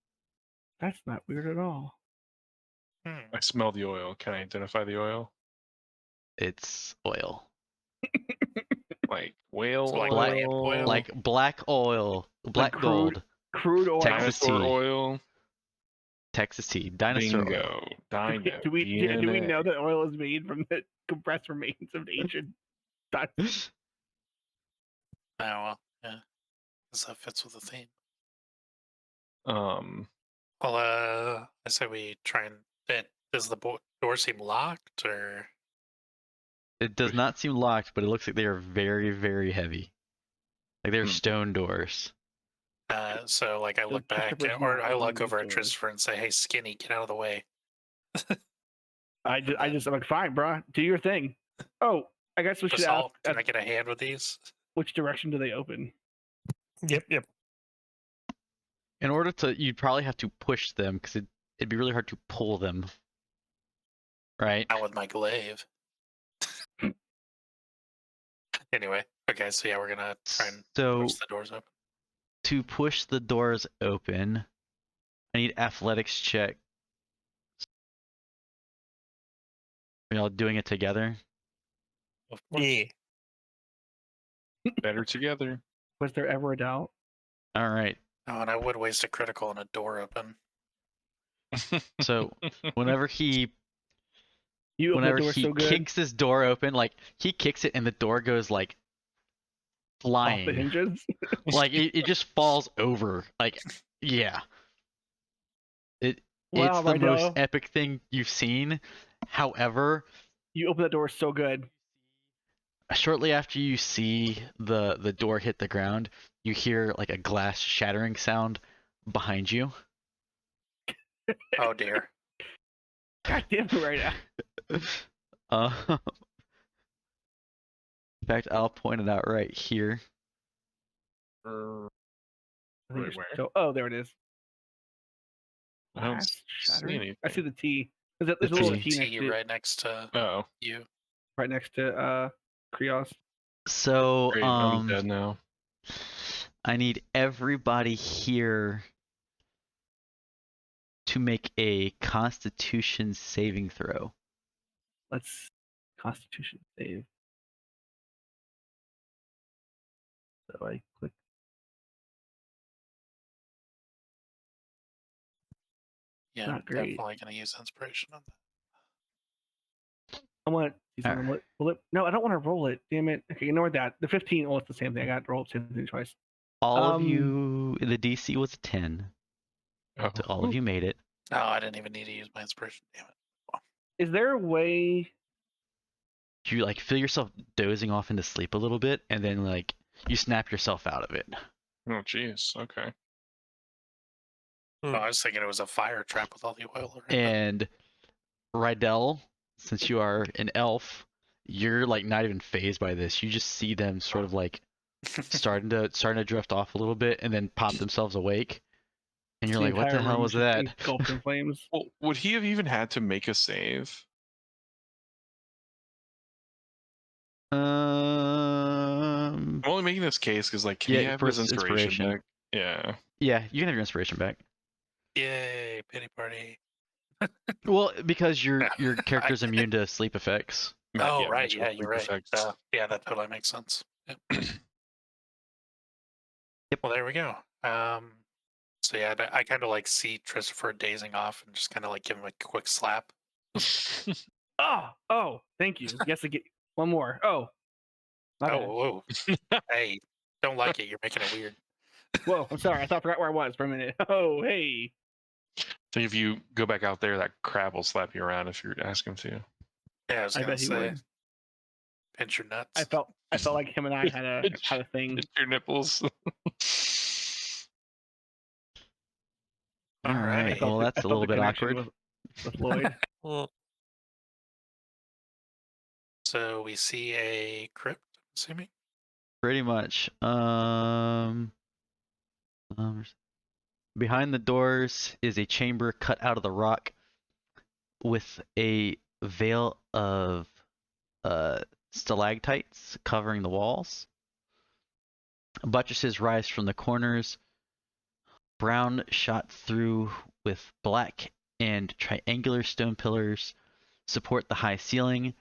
That's not weird at all. I smell the oil. Can I identify the oil? It's oil. Like whale So like Black- lamp oil? Like black oil, black crude- gold, Crude oil. Texas dinosaur tea. oil. Texas tea, dinosaur oil. Bingo. Dino. Do we DNA. know that oil is made from the compressed remains of ancient dinosaurs? Oh well, yeah. Guess that fits with the theme. Well, I say we try and. Does the door seem locked, or It does not seem locked, but it looks like they are very, very heavy. Like they're stone doors. so like I look back, Christopher's or not I look opening over at these doors. Christopher and say, "Hey, Skinny, get out of the way." I'm like, fine, bro, do your thing. Oh, I guess we should ask. Basalt, can I get a hand with these? Which direction do they open? Yep. In order to, you'd probably have to push them because it'd be really hard to pull them. Right? Out with my glaive. Anyway, okay, so yeah, we're gonna try and push the doors open. To push the doors open, I need athletics check. Are y'all doing it together? Of course. Yeah. Better together. Was there ever a doubt? All right. Oh, and I would waste a critical on a door open. So whenever he You open the door so good kicks this door open, like he kicks it and the door goes like flying. off the hinges. Like it just falls over. Like yeah. It's Wow, the most Rydell. epic thing you've seen. However, You open the door so good. shortly after you see the door hit the ground, you hear like a glass shattering sound behind you. Oh dear. God damn it, right now. In fact, I'll point it out right here. I think Wait, it's where? oh, there it is. I don't Glass see shattering? anything. I see the T. There's The a little T. T next T to right next to Oh, you. right next to Krios. So great. I'm dead now. I need everybody here to make a Constitution saving throw. Let's Constitution save. So I click. Yeah, Not I'm great. definitely gonna use inspiration on that. I want to Alright. will it? No, I don't want to roll it. Damn it. Okay, ignore that. The 15. Oh, it's the same thing. I got to roll the same thing twice. All of you, the DC was a 10. Oh. So all of you made it. Oh, I didn't even need to use my inspiration. Damn it. Is there a way? You like feel yourself dozing off into sleep a little bit, and then like you snap yourself out of it. Oh, jeez. Okay. Oh, I was thinking it was a fire trap with all the oil around it. And Rydell, since you are an elf, you're like not even phased by this. You just see them sort of like starting to drift off a little bit, and then pop themselves awake. And you're The like, what the entire hell room was just that? engulfed in flames. Well, would he have even had to make a save? Um. I'm only making this case because, like, can Yeah, he have for his his inspiration inspiration. back? Yeah. Yeah, you can have your inspiration back. Yay, pity party. Well, because your Yeah. character's immune to sleep effects. Oh, Yeah, right. magical Yeah, you're right. sleep effects. Yeah, that totally makes sense. Yep. Yep. Well, there we go. So yeah, I kind of like see Christopher dazing off and just kind of like give him a quick slap. Oh, thank you. Yes, I get one more. Oh. My bad. Oh, whoa. Hey, don't like it. You're making it weird. Whoa, I'm sorry. I forgot where I was for a minute. Oh, hey. So if you go back out there, that crab will slap you around if you ask him to. Yeah, I was I gonna bet he say, would. pinch your nuts. I felt like him and I had a thing. Hit your nipples. All right. I felt Well, the- that's I a felt little the bit connection awkward. with Lloyd. Well, So we see a crypt, I'm assuming. Pretty much. Behind the doors is a chamber cut out of the rock with a veil of stalactites covering the walls. Buttresses rise from the corners, brown shot through with black, and triangular stone pillars support the high ceiling.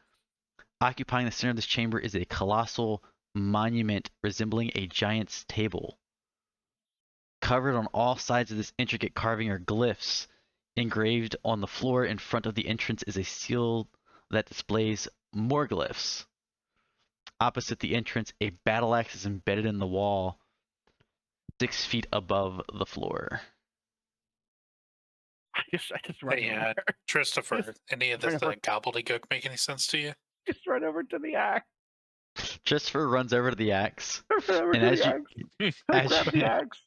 Occupying the center of this chamber is a colossal monument resembling a giant's table. Covered on all sides of this intricate carving are glyphs. Engraved on the floor in front of the entrance is a seal that displays more glyphs. Opposite the entrance, a battle axe is embedded in the wall 6 feet above the floor. I just run Hey, over. Christopher, any of this Whatever. gobbledygook make any sense to you? Just run over to the axe. Christopher runs over to the axe. Run over And to as the you- axe. I as grab you- the axe.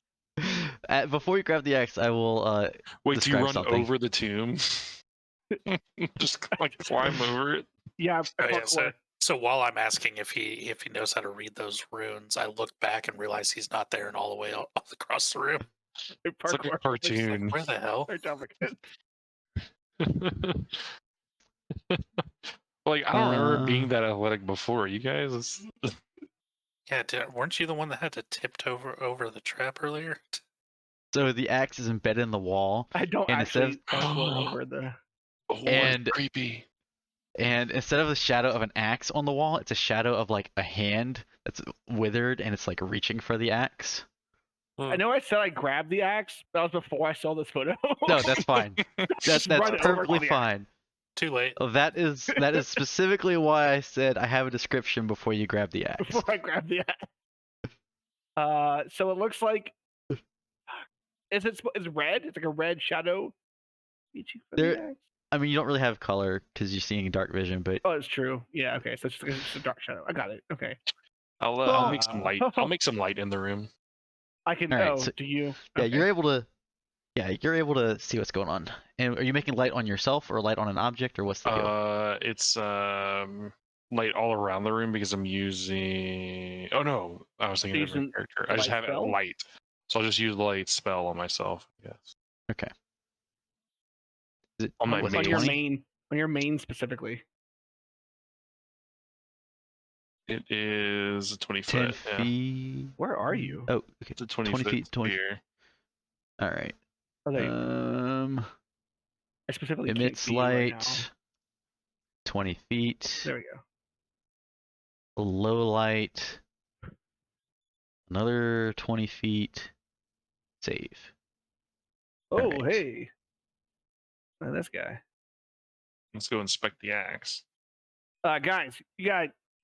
Before you grab the axe, I will Wait, do you describe run something. over the tomb? Just like climb over it? Yeah, Oh, yeah, parkour. so while I'm asking if he knows how to read those runes, I look back and realize he's not there and all the way all across the room. It's like a Parkour. cartoon. Where the hell? Sorry, Dominic. Like, I don't remember Uh, being that athletic before. You guys, Yeah, weren't you the one that had to tiptoe over the trap earlier? So the axe is embedded in the wall, I don't And instead actually parkour over the. oh, And- it's creepy. and instead of the shadow of an axe on the wall, it's a shadow of like a hand that's withered and it's like reaching for the axe. I know I said I grabbed the axe. That was before I saw this photo. No, that's fine. That's Run over to perfectly the axe. fine. Too late. That is specifically why I said I have a description before you grab the axe. Before I grab the axe. So it looks like. Is it? It's red. It's like a red shadow. Reaching for There- the axe. I mean, you don't really have color because you're seeing dark vision, but Oh, it's true. Yeah. Okay. So it's just a dark shadow. I got it. Okay. I'll make some light. I'll make some light in the room. I can. All right, Oh, so- do you? yeah, Okay. you're able to see what's going on. And are you making light on yourself or light on an object or what's the deal? It's light all around the room because I'm using. Oh no, I was thinking of a Using different character. the I just light have it spell? light, so I'll just use the light spell on myself. Yes. Is it on my was on it your 20? main. On your main specifically. It is a 20 10 foot. Yeah. feet. Where are you? Oh, okay. It's a 20, 20 foot feet, 20 sphere. All right. Oh, there you go. I specifically can't Emits see you right light. now. 20 feet. There we go. Low light. Another 20 feet. Save. Oh, Alright. hey. Oh, this guy. Let's go inspect the axe. Guys, you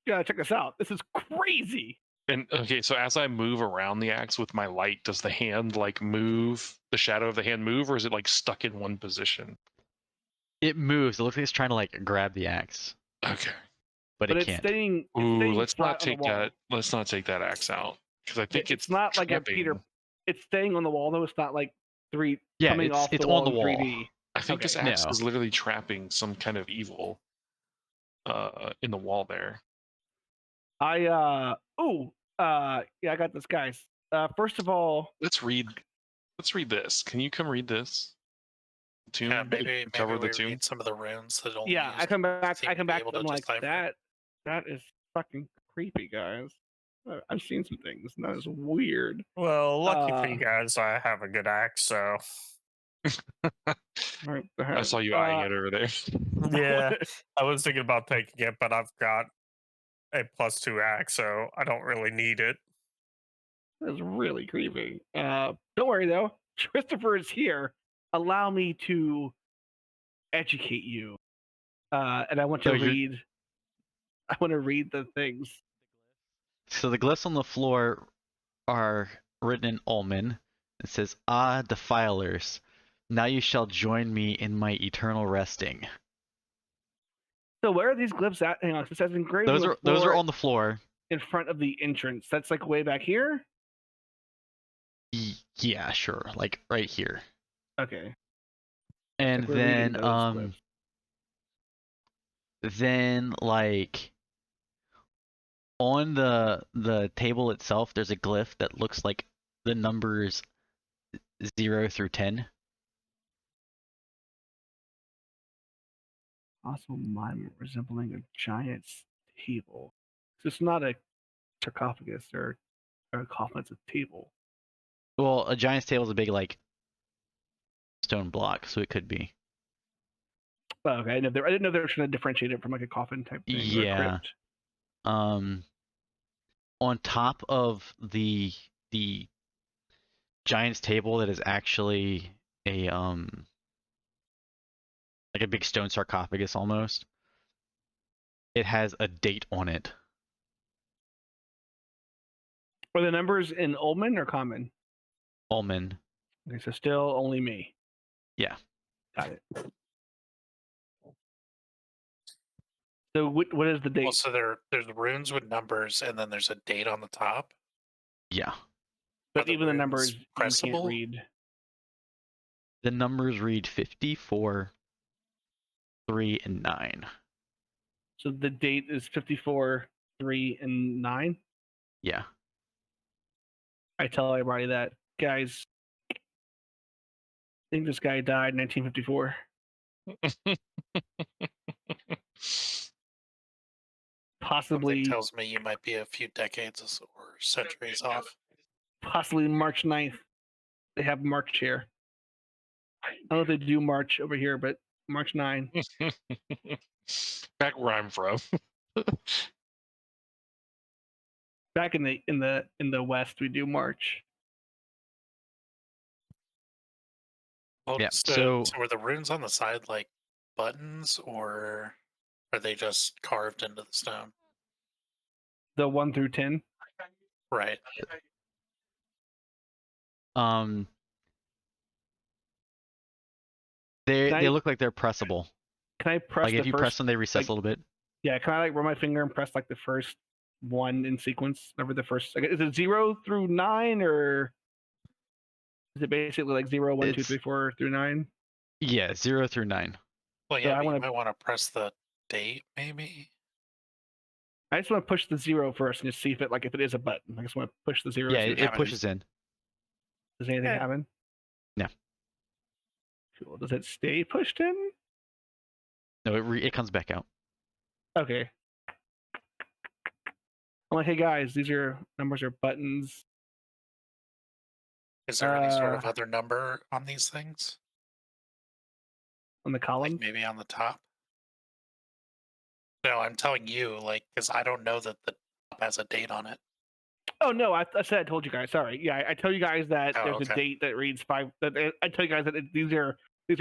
gotta check this out. This is crazy. And okay, so as I move around the axe with my light, does the hand like move? The shadow of the hand move, or is it like stuck in one position? It moves. It looks like it's trying to like grab the axe, Okay. but But it it's can't. staying. It's Ooh, staying let's flat not on the take wall. that. Let's not take that axe out because I think It's not like a Peter. trapping. It's staying on the wall though. It's not like Yeah, coming it's off it's the wall on the in wall. 3D. I think this Okay. axe No. is literally trapping some kind of evil in the wall there. Yeah, I got this, guys. First of all, Let's read this. Can you come read this? Tomb? Yeah, maybe cover the we tomb. read some of the runes that don't. yeah, I come back. seem I to come be back. able to I'm like decipher. that is fucking creepy, guys. I've seen some things, and that is weird. Well, lucky for you Uh, guys, I have a good axe, so Right, I saw you eyeing it over there. yeah. I was thinking about taking it, but I've got a +2 axe, so I don't really need it. That's really creepy. Don't worry though, Christopher is here. Allow me to educate you. And I want to So you're- read. I want to read the things. So the glyphs on the floor are written in Ulman. It says, "Ah, defilers, now you shall join me in my eternal resting." So where are these glyphs at? Hang on, it says engraved. Those on are the those are floor on the floor. in front of the entrance. That's like way back here. Yeah, sure, like right here. Okay. And We're reading then those glyphs. like on the table itself, there's a glyph that looks like the numbers 0 through 10. Also, mime resembling a giant's table. So it's not a sarcophagus or a coffin. It's a table. Well, a giant's table is a big like stone block, so it could be. Oh, okay, I didn't know they were trying to differentiate it from like a coffin type thing. Or a Yeah. crypt. On top of the giant's table that is actually a like a big stone sarcophagus almost. It has a date on it. Were the numbers in Ulman or common? Ulman. Okay, so still only me. Yeah. Got it. So what is the date? Well, so there's runes with numbers, and then there's a date on the top. Yeah. But Are even the runes numbers you can't pressable? read. The numbers read 54, 3, and 9. So the date is 54, 3, and 9. Yeah. I tell everybody that, guys. I think this guy died in 1954. Possibly, Something tells me you might be a few decades or centuries off. possibly March 9th. They have March here. I don't know if they do March over here, but March 9. Back where I'm from. Back in the West, we do March. Well, Yeah, so so- were the runes on the side like buttons, or are they just carved into the stone? The 1 through 10. Right. They Can I- they look like they're pressable. Can I press Like the if you first? press them, they recess like- a little bit. Yeah, can I like run my finger and press like the first one in sequence? Remember the first? Like, is it 0 through 9, or is it basically like 0, 1, 2, It's- 3, 4 through 9? Yeah, 0 through 9. Well, So yeah, I but wanna- you might want to press the date, maybe. I just want to push the 0 first and just see if it is a button. I just want to push the 0. Yeah, see what it happens. pushes in. Does anything Yeah. happen? No. Cool. Does it stay pushed in? No, it comes back out. Okay. I'm like, hey guys, these numbers are buttons. Is there any sort of other number on these things? On the column. Like maybe on the top? No, I'm telling you, like, because I don't know that the top has a date on it. Oh no, I said I told you guys. Sorry. Yeah, I tell you guys that Oh, there's a okay. date that reads 5. I tell you guys that these are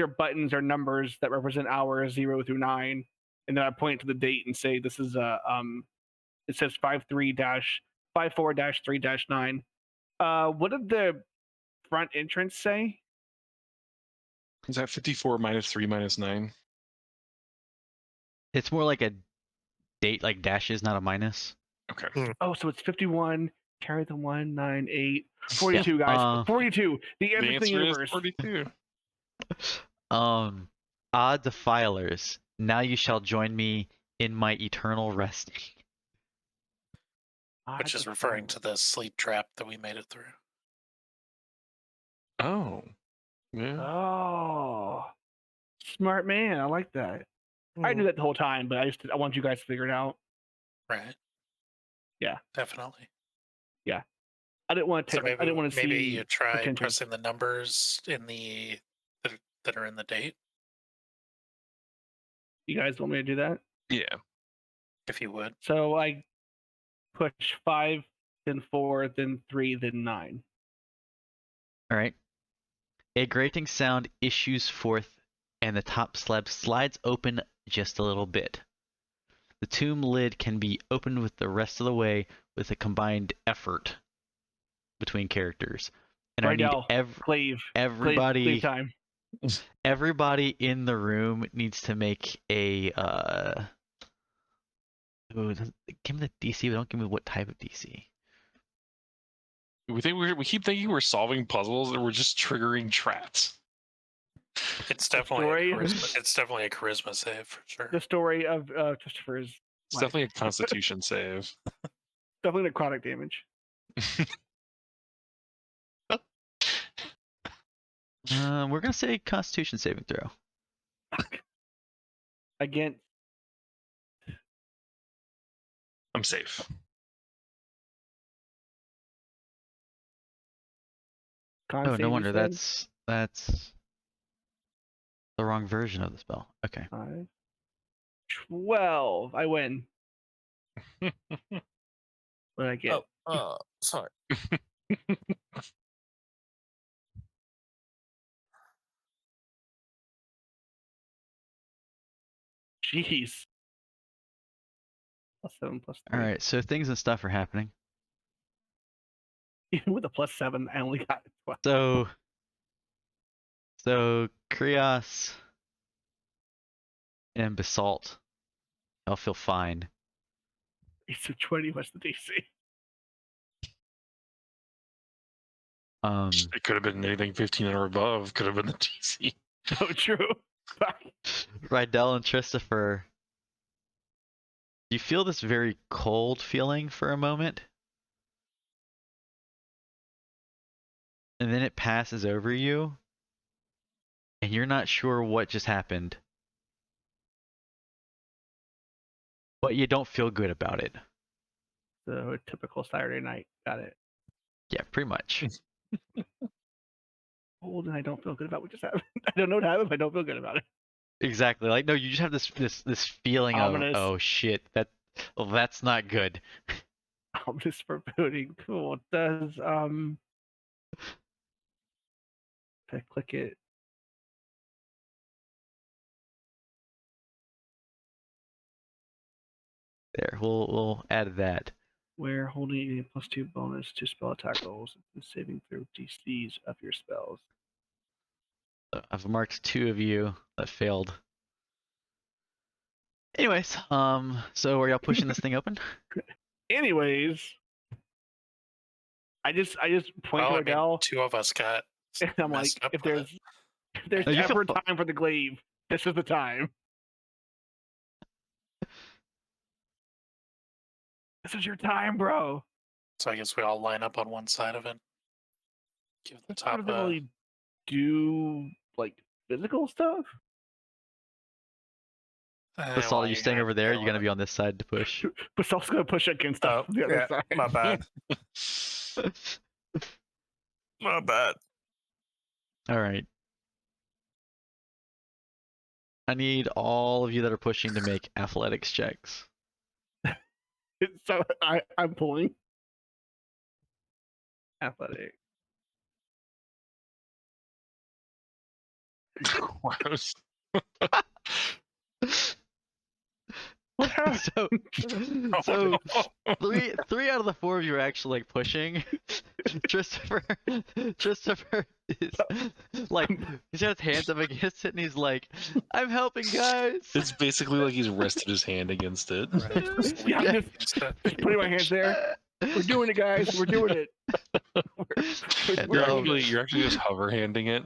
buttons or numbers that represent hours 0 through 9, and then I point to the date and say this is it says 54-3-9. What did the front entrance say? Is that 54 minus 3 minus 9? It's more like a date, like dashes, not a minus. Okay. Oh, so it's 51. Carry the 1, 9, 8, 42, Yeah, guys. 42. The The answer to the answer is universe. 42. Odd defilers, now you shall join me in my eternal resting. Which is referring to the sleep trap that we made it through. Oh. Yeah. Oh, smart man. I like that. I knew that the whole time, but I want you guys to figure it out. Right. Yeah. Definitely. I didn't want to So take. maybe, I didn't want to maybe see. you try potential. pressing the numbers in the that are in the date, You guys want me to do that? Yeah. if you would. So I push 5, then 4, then 3, then 9. All right. A grating sound issues forth, and the top slab slides open just a little bit. The tomb lid can be opened with the rest of the way with a combined effort between characters. And Right I need now, Clave. everybody, Clave time. everybody in the room needs to make a. Give me the DC, but don't give me what type of DC. We keep thinking we're solving puzzles and we're just triggering traps. It's definitely story- it's definitely a charisma save for sure. The story of Christopher's It's life. definitely a constitution save. Definitely necrotic damage. We're gonna say Constitution saving throw. Against I'm safe. con Oh, save, no you wonder said? that's the wrong version of the spell. Okay. 5, 12. I win. What did I get? Sorry. Jeez. +7, +3. All right. So things and stuff are happening. Even with a +7, I only got 12. So Krios and basalt. I'll feel fine. So 20 was the DC. It could have been anything 15 or above. Could have been the DC. So true. Fuck. Rydell and Christopher, you feel this very cold feeling for a moment, and then it passes over you, and you're not sure what just happened, but you don't feel good about it. So a typical Saturday night. Got it. Yeah, pretty much. Cold and I don't feel good about what just happened. I don't know what happened, but I don't feel good about it. Exactly. Like, no, you just have this feeling Ominous. of, oh shit, that's not good. Ominous foreboding. Cool. Does if I click it. There, we'll add that. Where holding a +2 bonus to spell attack rolls and saving through DCs of your spells. I've marked 2 of you that failed. Anyways, so are y'all pushing this thing open? Anyways, I just point Well, to Adele, 2 of us got. and I'm like, messed up if with there's No, you ever a feel time for the glaive, this is the time. This is your time, bro. So I guess we all line up on one side of it. Give the What top. does it really do, like physical stuff? Basalt, are you staying over there? You're gonna be on this side to push. Basalt's gonna push against Oh, the other yeah, side. my bad. My bad. All right. I need all of you that are pushing to make athletics checks. So I'm pulling. Athletic. What happened? So three out of the 4 of you are actually like pushing. Christopher is like, he's got his hands up against it and he's like, I'm helping, guys. It's basically like he's rested his hand against it. Right. Yeah, I'm just putting my hands there. We're doing it, guys. We're doing it. You're actually just hover handing it.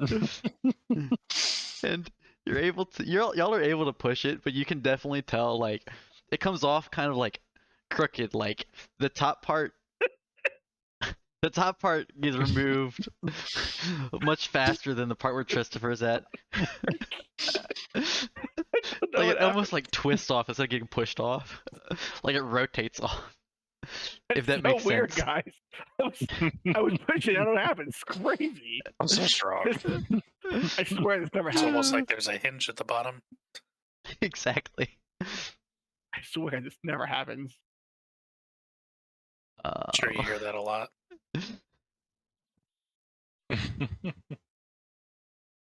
And you're able to, y'all are able to push it, but you can definitely tell like it comes off kind of like crooked. Like the top part gets removed much faster than the part where Christopher's at. Like it almost like twists off instead of getting pushed off. Like it rotates off. If that makes weird, sense. guys. I was pushing. I don't know what happened. It's crazy. I'm so strong. I swear this never It's happened. almost like there's a hinge at the bottom. Exactly. I swear this never happens. I'm sure you hear that a lot.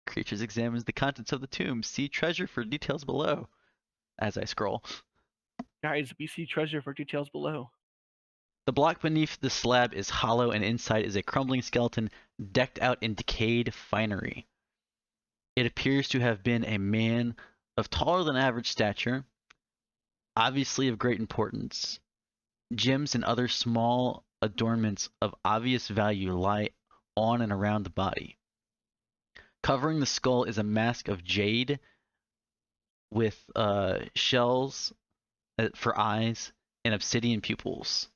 Creatures examines the contents of the tomb. See treasure for details below. As I scroll. Guys, we see treasure for details below. The block beneath the slab is hollow, and inside is a crumbling skeleton decked out in decayed finery. It appears to have been a man of taller than average stature, obviously of great importance. Gems and other small adornments of obvious value lie on and around the body. Covering the skull is a mask of jade with shells for eyes and obsidian pupils.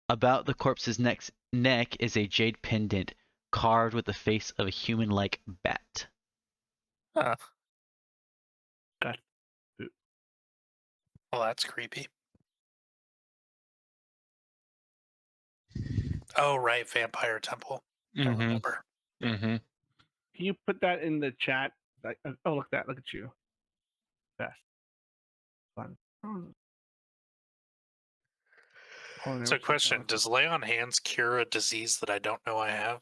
About the corpse's neck is a jade pendant carved with the face of a human-like bat. Huh. Well, that's creepy. Oh, right, Vampire Temple. I remember. Mm-hmm. Can you put that in the chat? Oh, look at that. Look at you. Best. Fun. So, question: does lay on hands cure a disease that I don't know I have?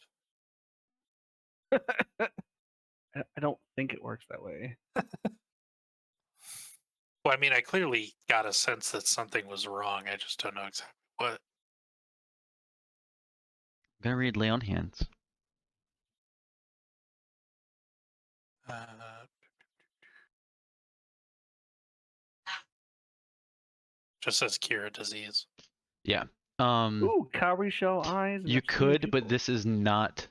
I don't think it works that way. Well, I mean, I clearly got a sense that something was wrong. I just don't know exactly what. I'm gonna read lay on hands. Just says cure a disease. Yeah. Ooh, cowrie shell eyes. You could, but this is not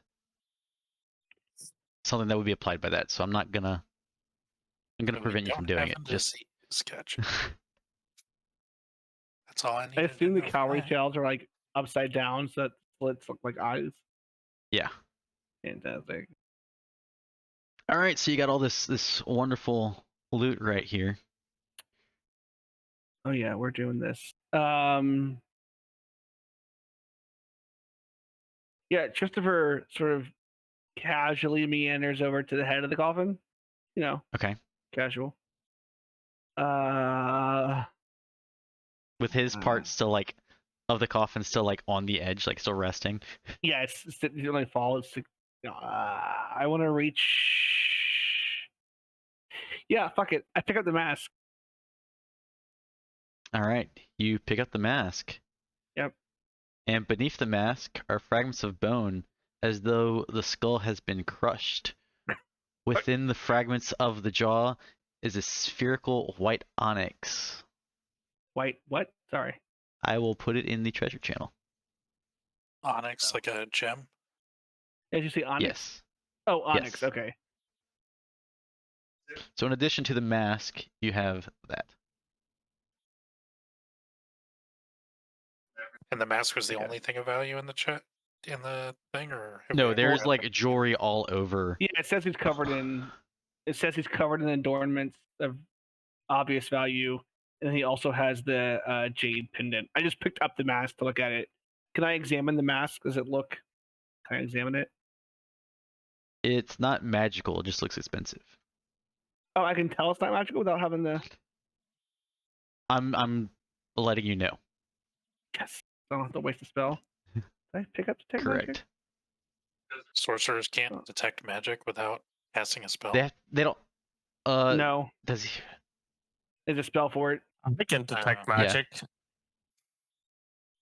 something that would be applied by that. So I'm gonna So we prevent you from don't doing have it. a Just disease. Gotcha. That's all I need. I assume the cowrie shells are like upside down, so that slits look like eyes. yeah. Fantastic. All right. So you got all this wonderful loot right here. Oh yeah, we're doing this. Yeah, Christopher sort of casually meanders over to the head of the coffin. You know, Okay. casual. With his part still like of the coffin still like on the edge, like still resting. Yeah, it's the only fall. It's I want to reach. Yeah, fuck it. I pick up the mask. All right. You pick up the mask. Yep. And beneath the mask are fragments of bone, as though the skull has been crushed. Within the fragments of the jaw is a spherical white onyx. White what? Sorry. I will put it in the treasure channel. Onyx, like a gem. Did you say onyx? Yes. Oh, onyx. Yes. Okay. So in addition to the mask, you have that. And the mask was the only thing of value in the chat in the thing, or have No, we- there's like jewelry all over. Yeah, it says he's covered in. It says he's covered in adornments of obvious value, and he also has the jade pendant. I just picked up the mask to look at it. Can I examine the mask? Does it look? Can I examine it? It's not magical, it just looks expensive. Oh, I can tell it's not magical without having the. I'm letting you know. Yes. I don't have to waste a spell. Did I pick up detect Correct. magic? sorcerers can't detect magic without casting a spell? They don't No. Does he? There's a spell for it. I can detect Yeah. magic.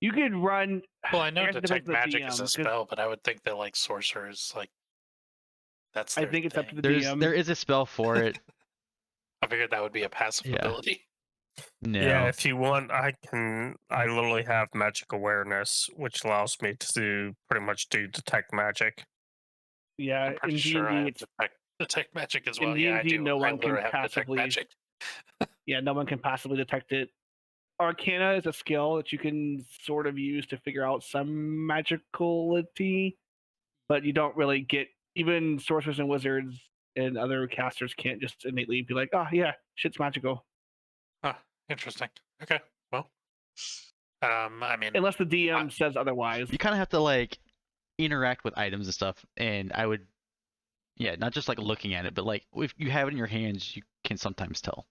You could run. Well, I know guess it detect depends on the magic is DM, a 'cause spell, but I would think that like sorcerers, like that's. I Their think it's up to thing. the DM. There is a spell for it. I figured that would be a passive Yeah. ability. No. Yeah, if you want, I literally have magic awareness, which allows me to pretty much detect magic. Yeah, I'm pretty in sure I D&D, have it's detect magic as in well. Yeah, I D&D, do. no I one can literally have detect passively. magic. Yeah, no one can passively detect it. Arcana is a skill that you can sort of use to figure out some magicality, but you don't really get. Even sorcerers and wizards and other casters can't just innately be like, "Oh yeah, shit's magical," Interesting. Okay. Well, I mean, unless the DM says otherwise. You kind of have to like interact with items and stuff, and I would, yeah, not just like looking at it, but like if you have it in your hands, you can sometimes tell.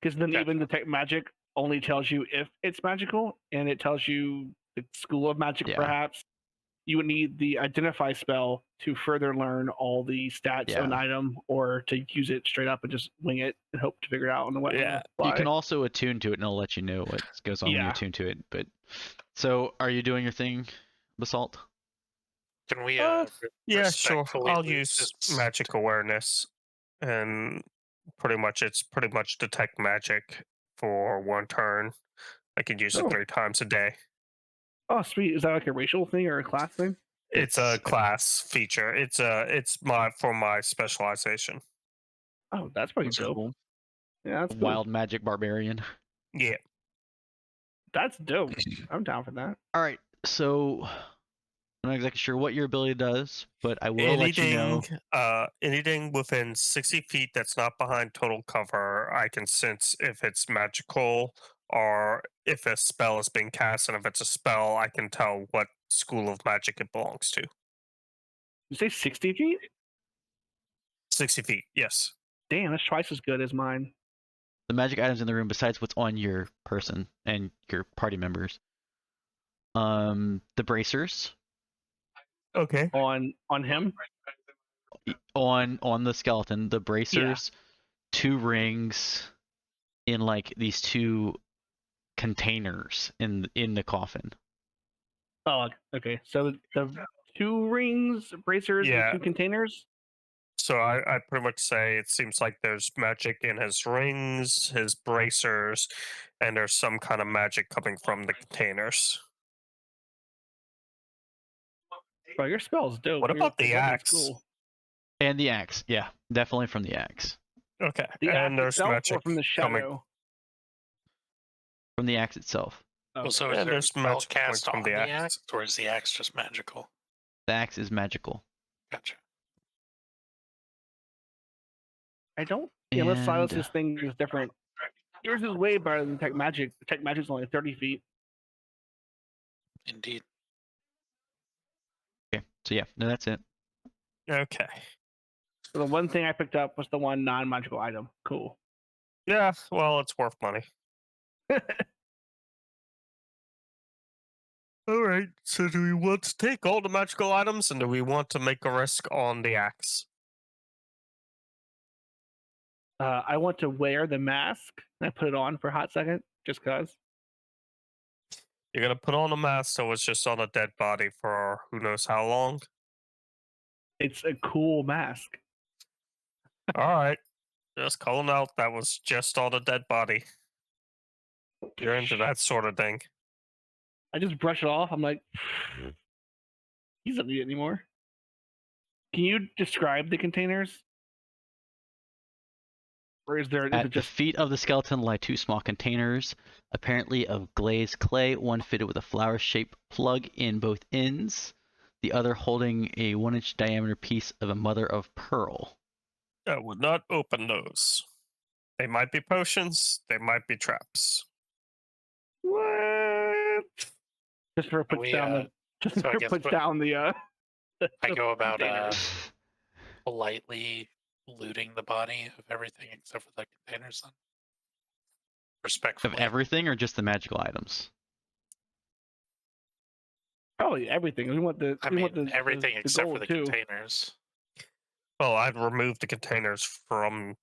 Because then Gotcha. even detect magic only tells you if it's magical, and it tells you the school of magic, Yeah. perhaps. You would need the identify spell to further learn all the stats of an Yeah. item, or to use it straight up and just wing it and hope to figure it out on the way. Yeah. You can also attune to it, and it'll let you know what goes on when you Yeah. attune to it. But so, are you doing your thing, Basalt? can we? Yeah, sure. respectfully I'll lose use this- magic awareness, and it's pretty much detect magic for one turn. I can use Oh. it 3 times a day. Oh, sweet! Is that like a racial thing or a class thing? It's a class feature. It's for my specialization. Oh, that's pretty That's dope. cool. Yeah, that's cool. Wild magic barbarian. Yeah. That's dope. I'm down for that. All right, so I'm not exactly sure what your ability does, but I will let you know. Anything within 60 feet that's not behind total cover, I can sense if it's magical or if a spell is being cast, and if it's a spell, I can tell what school of magic it belongs to. You say 60 feet? 60 feet, yes. Damn, that's twice as good as mine. The magic items in the room, besides what's on your person and your party members. The bracers Okay. On him? on the skeleton, the bracers, 2 rings in like these 2 containers in the coffin. Oh, okay. So the 2 rings, bracers, Yeah. and 2 containers. So I pretty much say it seems like there's magic in his rings, his bracers, and there's some kind of magic coming from the containers. Bro, your spell's dope. What about the weapon's axe? Cool. And the axe. Yeah, definitely from the axe. Okay, The axe and there's itself magic or from the coming. shadow? From the axe itself. Well, so Yeah, is there a there's spell magic coming cast from on the the axe. axe, or is the axe just magical? The axe is magical. Gotcha. I don't. Unless And- Silas's thing is different. Yours is way better than Tech Magic. Tech Magic's only 30 feet. Indeed. Okay, so yeah, no, that's it. Okay. So the one thing I picked up was the one non-magical item. Cool. Yeah, well, it's worth money. All right. So, do we want to take all the magical items, and do we want to make a risk on the axe? I want to wear the mask. And I put it on for a hot second, just cause. You're gonna put on a mask, so it's just on a dead body for who knows how long. It's a cool mask. All right. Just calling out that was just on a dead body. You're into that sort of thing. I just brush it off. I'm like, he doesn't need it anymore. Can you describe the containers? Or is there? Is At it the just? feet of the skeleton lie two small containers, apparently of glazed clay, one fitted with a flower-shaped plug in both ends, the other holding a 1-inch diameter piece of a mother of pearl. I would not open those. They might be potions. They might be traps. What? Christopher puts We, down the. Christopher guess puts what- down the. I the go about containers. politely looting the body of everything except for the containers. Then, Of respectfully. everything or just the magical items? Probably everything. We want the. I we mean, want the everything the except for gold the too. containers. Well, I'd remove the containers from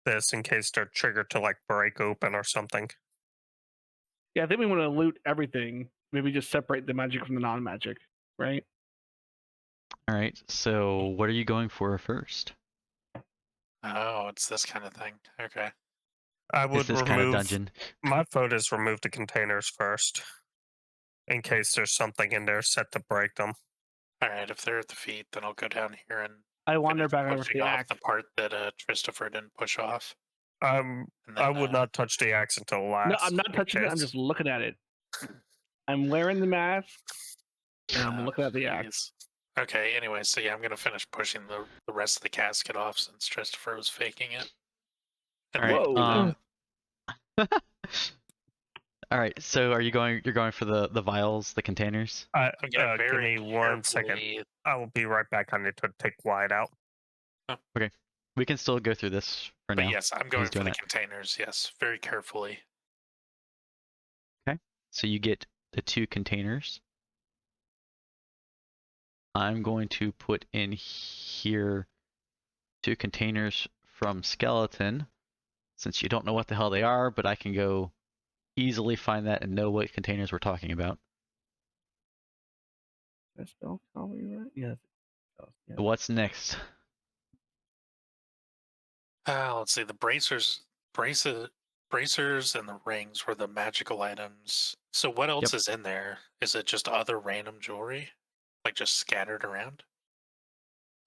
this in case they're triggered to like break open or something. Yeah, I think we want to loot everything. Maybe just separate the magic from the non-magic, right? All right, so what are you going for first? Oh, it's this kind of thing. Okay. I Is would this remove. kind of dungeon? My vote is remove the containers first, in case there's something in there set to break them. All right. If they're at the feet, then I'll go down here and I wander finish back over to pushing the off axe. the part that Christopher didn't push off. And then, I would not touch the axe until last. No, I'm not in touching it. I'm case- just looking at it. I'm wearing the mask, and I'm Oh, looking at the axe. jeez. Okay. Anyway, so yeah, I'm gonna finish pushing the rest of the casket off since Christopher was faking it. And All right. Whoa. All right. So are you going? You're going for the vials, the containers. I'm gonna give very me 1 second. carefully- I will be right back. I need to take Wyatt out. We can still go through this for But now. yes, I'm going for doing the that. containers. Yes, very carefully. So you get the two containers. I'm going to put in here two containers from skeleton, since you don't know what the hell they are, but I can go easily find that and know what containers we're talking about. That spell copy, right? Yes. Yeah. What's next? Let's see. The bracers, and the rings were the magical items. So what else is in there? Is it just other random jewelry, like just scattered around?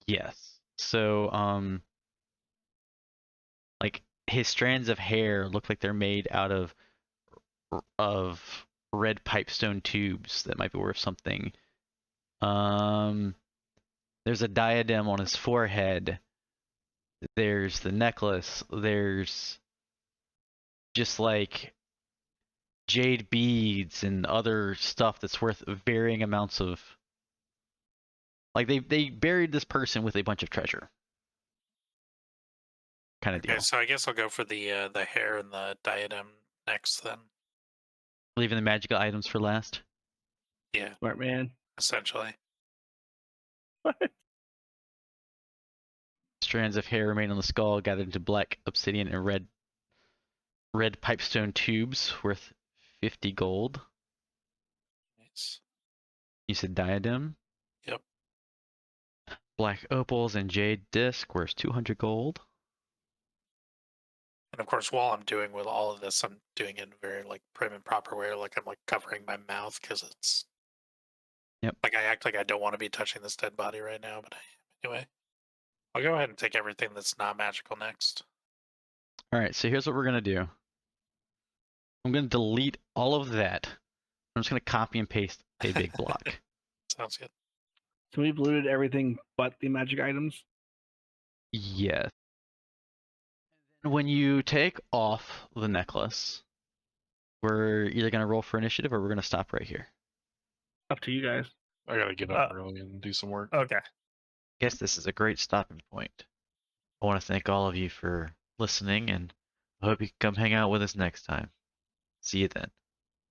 Yes. So, like his strands of hair look like they're made out of red pipestone tubes that might be worth something. There's a diadem on his forehead. There's the necklace. There's just like jade beads and other stuff that's worth varying amounts of. Like they buried this person with a bunch of treasure. Kind of deal. Okay, so I guess I'll go for the hair and the diadem next then. Leaving the magical items for last. Yeah, Smart man. essentially. What? Strands of hair remain on the skull, gathered into black obsidian and red pipestone tubes worth 50 gold. Nice. You said diadem? Yep. Black opals and jade disc worth 200 gold. And of course, while I'm doing with all of this, I'm doing it in a very like prim and proper way. Like I'm like covering my mouth because it's. Yep. Like I act like I don't want to be touching this dead body right now, but anyway, I'll go ahead and take everything that's not magical next. All right, so here's what we're gonna do. I'm gonna delete all of that. I'm just gonna copy and paste a big block. Sounds good. So we've looted everything but the magic items. Yes. When you take off the necklace, we're either gonna roll for initiative or we're gonna stop right here. Up to you guys. I gotta get up early and do some work. Okay. I guess this is a great stopping point. I want to thank all of you for listening, and I hope you can come hang out with us next time. See you then.